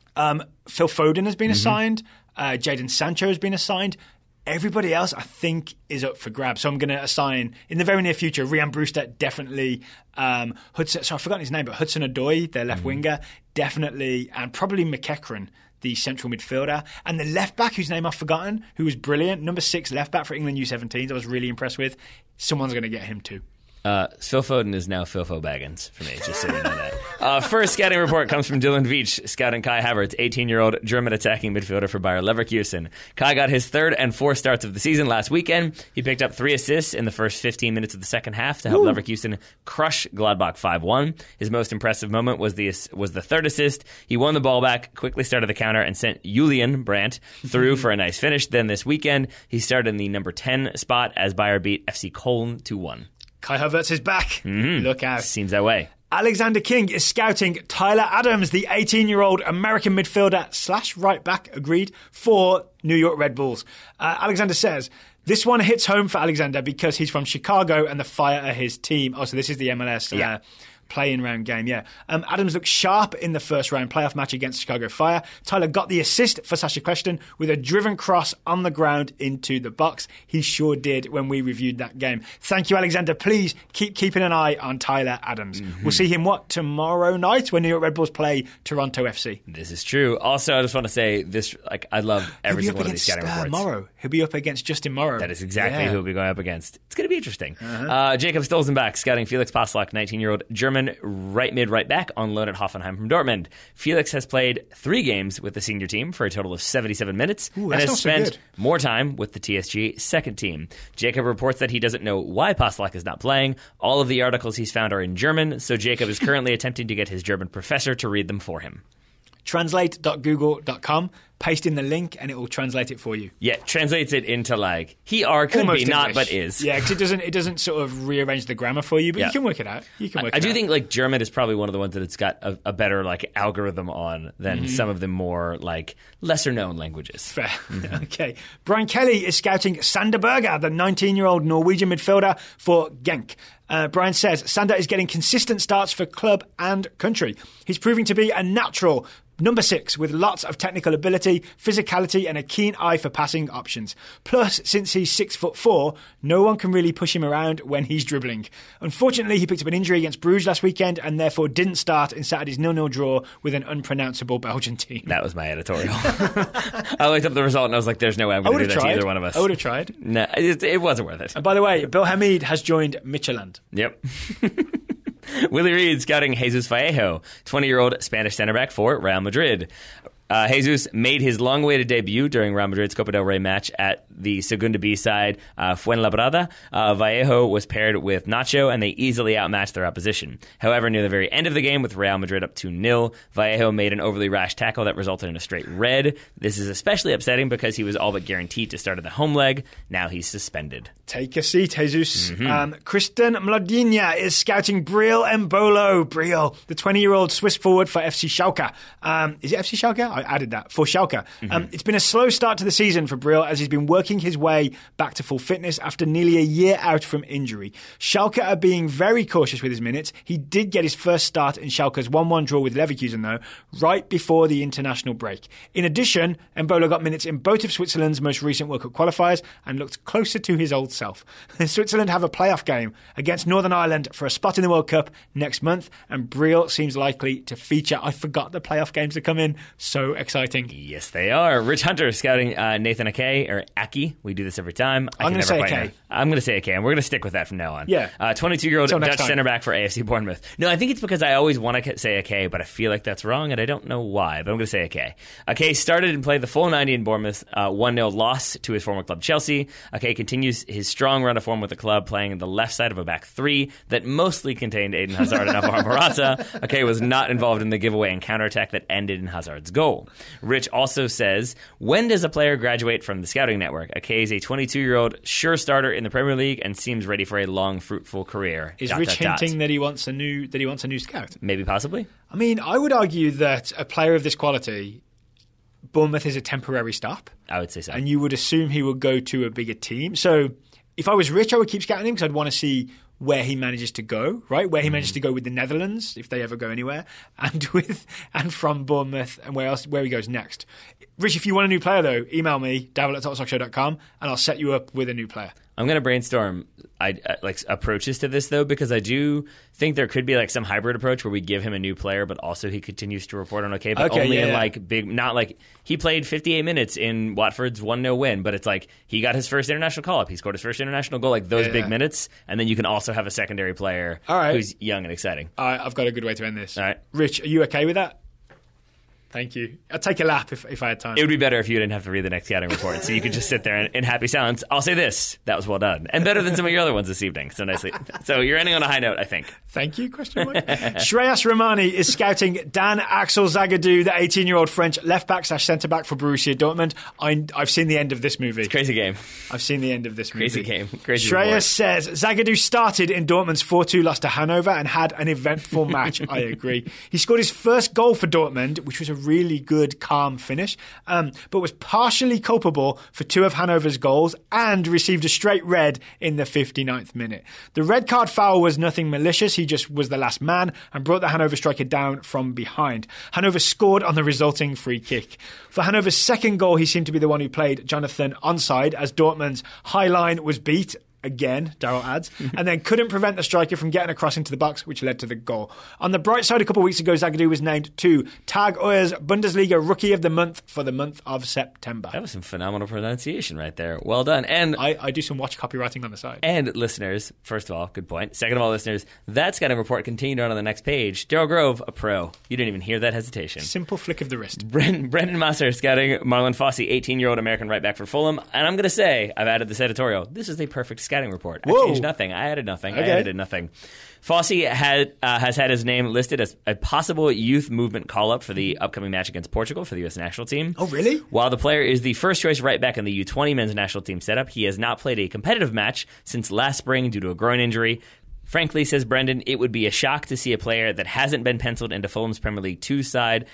Phil Foden has been assigned. Jadon Sancho has been assigned. Everybody else, I think, is up for grabs. So I'm going to assign, in the very near future, Rhian Brewster, definitely. Hudson, so I've forgotten his name, but Hudson Odoi, their left winger, definitely. And probably McEachran, the central midfielder. And the left back, whose name I've forgotten, who was brilliant, number 6 left back for England U17s, I was really impressed with. Someone's going to get him too. Phil Foden is now Philfo Baggins for me, just so you know that. First scouting report comes from Dylan Veach, scouting Kai Havertz, 18-year-old German attacking midfielder for Bayer Leverkusen. Kai got his 3rd and 4th starts of the season last weekend. He picked up 3 assists in the first 15 minutes of the second half to help Leverkusen crush Gladbach 5-1. His most impressive moment was the 3rd assist. He won the ball back, quickly started the counter, and sent Julian Brandt through for a nice finish. Then this weekend, he started in the number 10 spot as Bayer beat FC Köln 2-1. Kai Havertz is back. Look out. Seems that way. Alexander King is scouting Tyler Adams, the 18-year-old American midfielder / right back, agreed, for New York Red Bulls. Alexander says, this one hits home for Alexander because he's from Chicago and the Fire are his team. Oh, so this is the MLS playing round game, Adams looked sharp in the first round playoff match against Chicago Fire. Tyler got the assist for Sasha Question with a driven cross on the ground into the box. He sure did when we reviewed that game. Thank you, Alexander. Please keep keeping an eye on Tyler Adams. We'll see him, tomorrow night when New York Red Bulls play Toronto FC. This is true. Also, I just want to say this, I love every single one of these scouting reports. Morrow. He'll be up against Justin Morrow. That is exactly who he'll be going up against. It's going to be interesting. Jacob Stolzenbach, scouting Felix Passlack, 19-year-old German right mid, right back on loan at Hoffenheim from Dortmund. Felix has played 3 games with the senior team for a total of 77 minutes and has spent more time with the TSG second team. Jacob reports that he doesn't know why Passlack is not playing. All of the articles he's found are in German, so Jacob is currently attempting to get his German professor to read them for him. Translate.google.com. paste in the link and it will translate it for you. Yeah, translates it into like he are could Almost be not English. but is. Yeah, because it doesn't sort of rearrange the grammar for you, but you can work it out. I do think like German is probably one of the ones that it's got a better like algorithm on than some of the more like lesser known languages. Fair. Okay. Brian Kelly is scouting Sander Berger, the 19-year-old Norwegian midfielder for Genk. Brian says Sander is getting consistent starts for club and country. He's proving to be a natural number 6 with lots of technical ability, physicality and a keen eye for passing options. Plus, since he's 6'4", no one can really push him around when he's dribbling. Unfortunately, he picked up an injury against Bruges last weekend and therefore didn't start in Saturday's 0-0 draw with an unpronounceable Belgian team. That was my editorial. I looked up the result and I was like, there's no way I'm going to do that to either one of us. I would have tried. No, it wasn't worth it. And by the way, Bill Hamid has joined Midtjylland. Yep. Willie Reed scouting Jesus Vallejo, 20-year-old Spanish center back for Real Madrid. Jesus made his long-awaited debut during Real Madrid's Copa del Rey match at the Segunda B side, Fuenlabrada. Vallejo was paired with Nacho, and they easily outmatched their opposition. However, near the very end of the game, with Real Madrid up 2-0, Vallejo made an overly rash tackle that resulted in a straight red. This is especially upsetting because he was all but guaranteed to start at the home leg. Now he's suspended. Take a seat, Jesus. Kristen Mladinha is scouting Briel Embolo. Briel, the 20-year-old Swiss forward for FC Schalke. Is it FC Schalke? I added that, for Schalke. It's been a slow start to the season for Briel as he's been working his way back to full fitness after nearly a year out from injury. Schalke are being very cautious with his minutes. He did get his first start in Schalke's 1-1 draw with Leverkusen, though, right before the international break. In addition, Embolo got minutes in both of Switzerland's most recent World Cup qualifiers and looked closer to his old self. Switzerland have a playoff game against Northern Ireland for a spot in the World Cup next month, and Briel seems likely to feature. I forgot the playoff games are coming. So exciting. Yes, they are. Rich Hunter scouting Nathan Ake, or Aki. We do this every time. I'm going to say Ake. I'm going to say Ake, and we're going to stick with that from now on. Yeah. 22-year-old Dutch center back for AFC Bournemouth. No, I think it's because I always want to say Ake, but I feel like that's wrong, and I don't know why, but I'm going to say Ake. Ake started and played the full 90 in Bournemouth, 1-0 loss to his former club Chelsea. Ake continues his strong run of form with the club, playing the left side of a back three that mostly contained Eden Hazard and Alvaro Morata. Ake was not involved in the giveaway and counterattack that ended in Hazard's goal. Rich also says, when does a player graduate from the scouting network? Ake is a 22-year-old sure starter in the Premier League and seems ready for a long, fruitful career. Is Rich hinting that he wants a new scout? Maybe, possibly. I mean, I would argue that a player of this quality, Bournemouth is a temporary stop. I would say so. And you would assume he would go to a bigger team. So if I was Rich, I would keep scouting him because I'd want to see where he manages to go, right? Where he manages to go with the Netherlands, if they ever go anywhere, and from Bournemouth, and where he goes next. Rich, if you want a new player, though, email me, daryl@totalsockshow.com, and I'll set you up with a new player. I'm going to brainstorm approaches to this, though, because I do think there could be like some hybrid approach where we give him a new player, but also he continues to report on okay, but only in like big, not like he played 58 minutes in Watford's 1-0 win, but it's like he got his first international call-up, he scored his first international goal, like those big minutes, and then you can also have a secondary player who's young and exciting. All right, I've got a good way to end this. All right. Rich, are you okay with that? Thank you. I'd take a lap if I had time. It would be better if you didn't have to read the next scouting report, so you could just sit there in happy silence. I'll say this: that was well done, and better than some of your other ones this evening. So nicely. So you're ending on a high note, I think. Thank you? Question mark. Shreyas Romani is scouting Dan Axel Zagadou, the 18-year-old French left-back/centre-back for Borussia Dortmund. I've seen the end of this movie. It's a crazy game. I've seen the end of this movie. Crazy game. Crazy Shreyas report. says Zagadou started in Dortmund's 4-2 loss to Hanover and had an eventful match. I agree. He scored his first goal for Dortmund, which was a really good, calm finish, but was partially culpable for two of Hanover's goals and received a straight red in the 59th minute. The red card foul was nothing malicious. He just was the last man and brought the Hanover striker down from behind. Hanover scored on the resulting free kick. For Hanover's second goal, he seemed to be the one who played Jonathan onside as Dortmund's high line was beat. Again, Daryl adds, and then couldn't prevent the striker from getting across into the box, which led to the goal. On the bright side, a couple of weeks ago, Zagadou was named to Tag Heuer's Bundesliga Rookie of the Month for the month of September. That was some phenomenal pronunciation right there. Well done. And I do some watch copywriting on the side. And listeners, first of all, good point. Second of all, listeners, that scouting report continued on the next page. Daryl Grove, a pro. You didn't even hear that hesitation. Simple flick of the wrist. Brendan Masser scouting Marlon Fossey, 18-year-old American right back for Fulham. And I'm going to say, I've added this editorial. This is a perfect scouting report. I changed nothing. I added nothing. Okay. I edited nothing. Fossey has had his name listed as a possible youth movement call-up for the upcoming match against Portugal for the U.S. national team. Oh, really? While the player is the first-choice right back in the U20 men's national team setup, he has not played a competitive match since last spring due to a groin injury. Frankly, says Brendan, it would be a shock to see a player that hasn't been penciled into Fulham's Premier League 2 side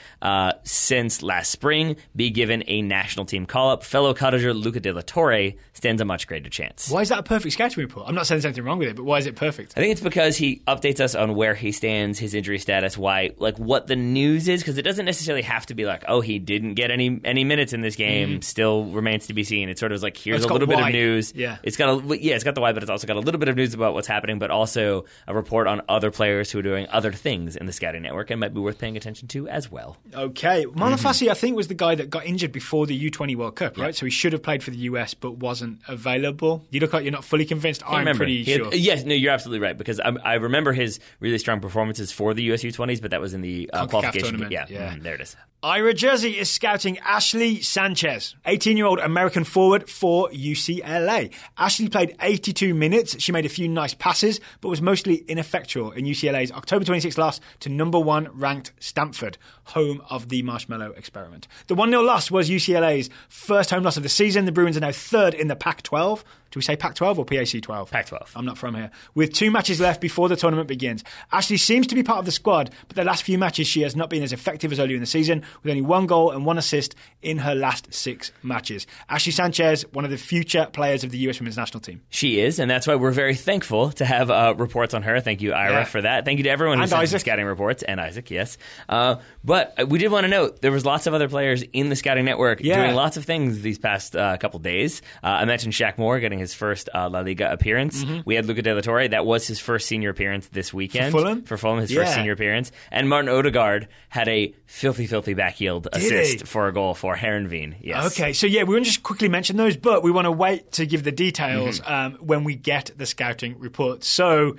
since last spring be given a national team call-up. Fellow cottager Luca De La Torre stands a much greater chance. Why is that a perfect scouting report? I'm not saying there's anything wrong with it, but why is it perfect? I think it's because he updates us on where he stands, his injury status, what the news is, because it doesn't necessarily have to be like, oh, he didn't get any minutes in this game, still remains to be seen. It's sort of like, here's a little bit of news. Yeah. It's got the why, but it's also got a little bit of news about what's happening, but also a report on other players who are doing other things in the scouting network and might be worth paying attention to as well. Okay. Monofassi, I think, was the guy that got injured before the U20 World Cup, right? So he should have played for the US but wasn't available. You look like you're not fully convinced. I'm pretty sure. Yes, no, you're absolutely right, because I remember his really strong performances for the US U20s, but that was in the qualification. Tournament. Yeah. There it is. Ira Jersey is scouting Ashley Sanchez, 18-year-old American forward for UCLA. Ashley played 82 minutes. She made a few nice passes, but was mostly ineffectual in UCLA's October 26 loss to number 1 ranked Stanford, home of the marshmallow experiment. The 1-0 loss was UCLA's first home loss of the season. The Bruins are now third in the Pac-12. Do we say Pac-12 or PAC-12? Pac-12. I'm not from here. With 2 matches left before the tournament begins. Ashley seems to be part of the squad, but the last few matches she has not been as effective as earlier in the season, with only 1 goal and 1 assist in her last 6 matches. Ashley Sanchez, one of the future players of the US Women's National Team. She is, and that's why we're very thankful to have reports on her. Thank you, Ira, for that. Thank you to everyone who sent the scouting reports, and Isaac, yes. But we did want to note, there was lots of other players in the scouting network doing lots of things these past couple days. I mentioned Shaq Moore getting his first La Liga appearance. We had Luca De La Torre. That was his first senior appearance this weekend. For Fulham, his first senior appearance. And Martin Odegaard had a filthy backheel assist for a goal for Herenveen. Yes. Okay, so we want to just quickly mention those, but we want to wait to give the details when we get the scouting report. So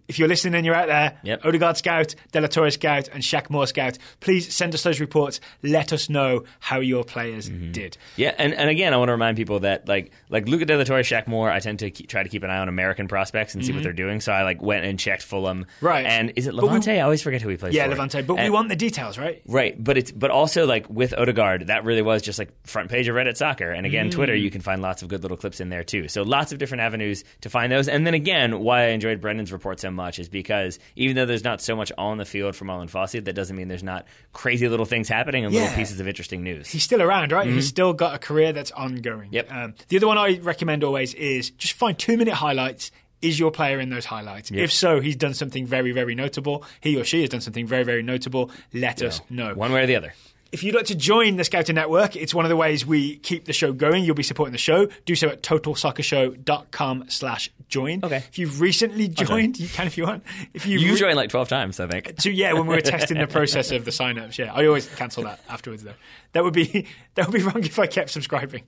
if you're listening and you're out there, Odegaard Scout, De La Torre Scout, and Shaq Moore Scout, please send us those reports. Let us know how your players did. Yeah, and again, I want to remind people that like Luca De La Torre, Shaq Moore, I tend to try to keep an eye on American prospects and see what they're doing. So I went and checked Fulham. Right. And is it Levante? I always forget who he plays for. Yeah, Levante. But we want the details, right? Right. But also with Odegaard, that really was just front page of Reddit Soccer. And again, Twitter, you can find lots of good little clips in there too. So lots of different avenues to find those. And then again, why I enjoyed Brendan's report so much is because even though there's not so much on the field from Marlon Fossey, that doesn't mean there's not crazy little things happening and little pieces of interesting news. He's still around, right? He's still got a career that's ongoing. Yep. The other one I recommend always is just find 2-minute highlights. Is your player in those highlights? If so, he's done something very, very notable. He or she has done something very, very notable. Let us know. One way or the other. If you'd like to join the Scouting Network, it's one of the ways we keep the show going. You'll be supporting the show. Do so at totalsoccershow.com/join. Okay. If you've recently joined, you can if you want. If you joined 12 times, I think. So when we were testing the process of the sign-ups, I always cancel that afterwards, though. That would be wrong if I kept subscribing.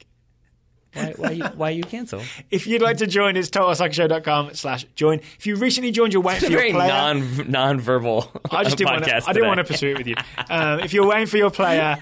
Why you cancel? If you'd like to join, it's totalsoccershow.com/join. If you recently joined, you're waiting for your player. Non-verbal I didn't want to pursue it with you. If you're waiting for your player,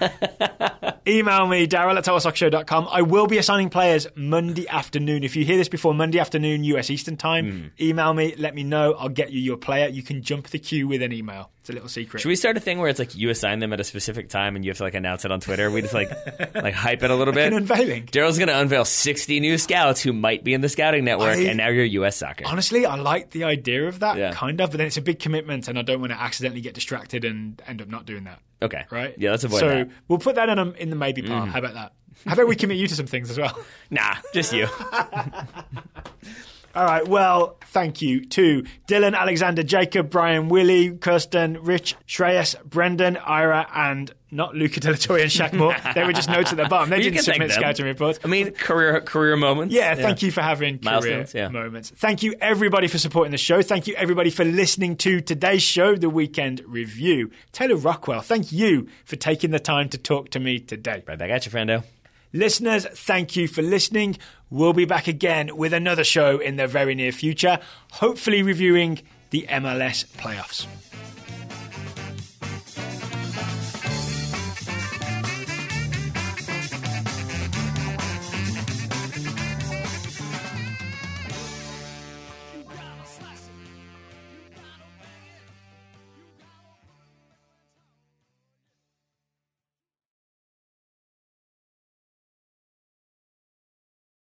email me, Daryl@totalsoccershow.com. I will be assigning players Monday afternoon. If you hear this before Monday afternoon, US Eastern Time, email me, let me know. I'll get you your player. You can jump the queue with an email. It's a little secret. Should we start a thing where it's you assign them at a specific time and you have to announce it on Twitter? We just hype it a little bit. An unveiling. Daryl's going to unveil 60 new scouts who might be in the scouting network, and now you're US Soccer. Honestly, I like the idea of that, kind of, but then it's a big commitment, and I don't want to accidentally get distracted and end up not doing that. Okay. Right? Yeah, let's avoid that. So we'll put that in the maybe pile. How about that? How about we commit you to some things as well? Nah, just you. All right, well, thank you to Dylan, Alexander, Jacob, Brian, Willie, Kirsten, Rich, Shreyas, Brendan, Ira, and not Luca De La Torre and Shaq Moore. They were just notes at the bottom. They didn't submit scouting reports. I mean, career moments. Yeah, thank you for having career moments. Thank you, everybody, for supporting the show. Thank you, everybody, for listening to today's show, The Weekend Review. Taylor Rockwell, thank you for taking the time to talk to me today. Right back at you, friendo. Listeners, thank you for listening. We'll be back again with another show in the very near future, hopefully reviewing the MLS playoffs.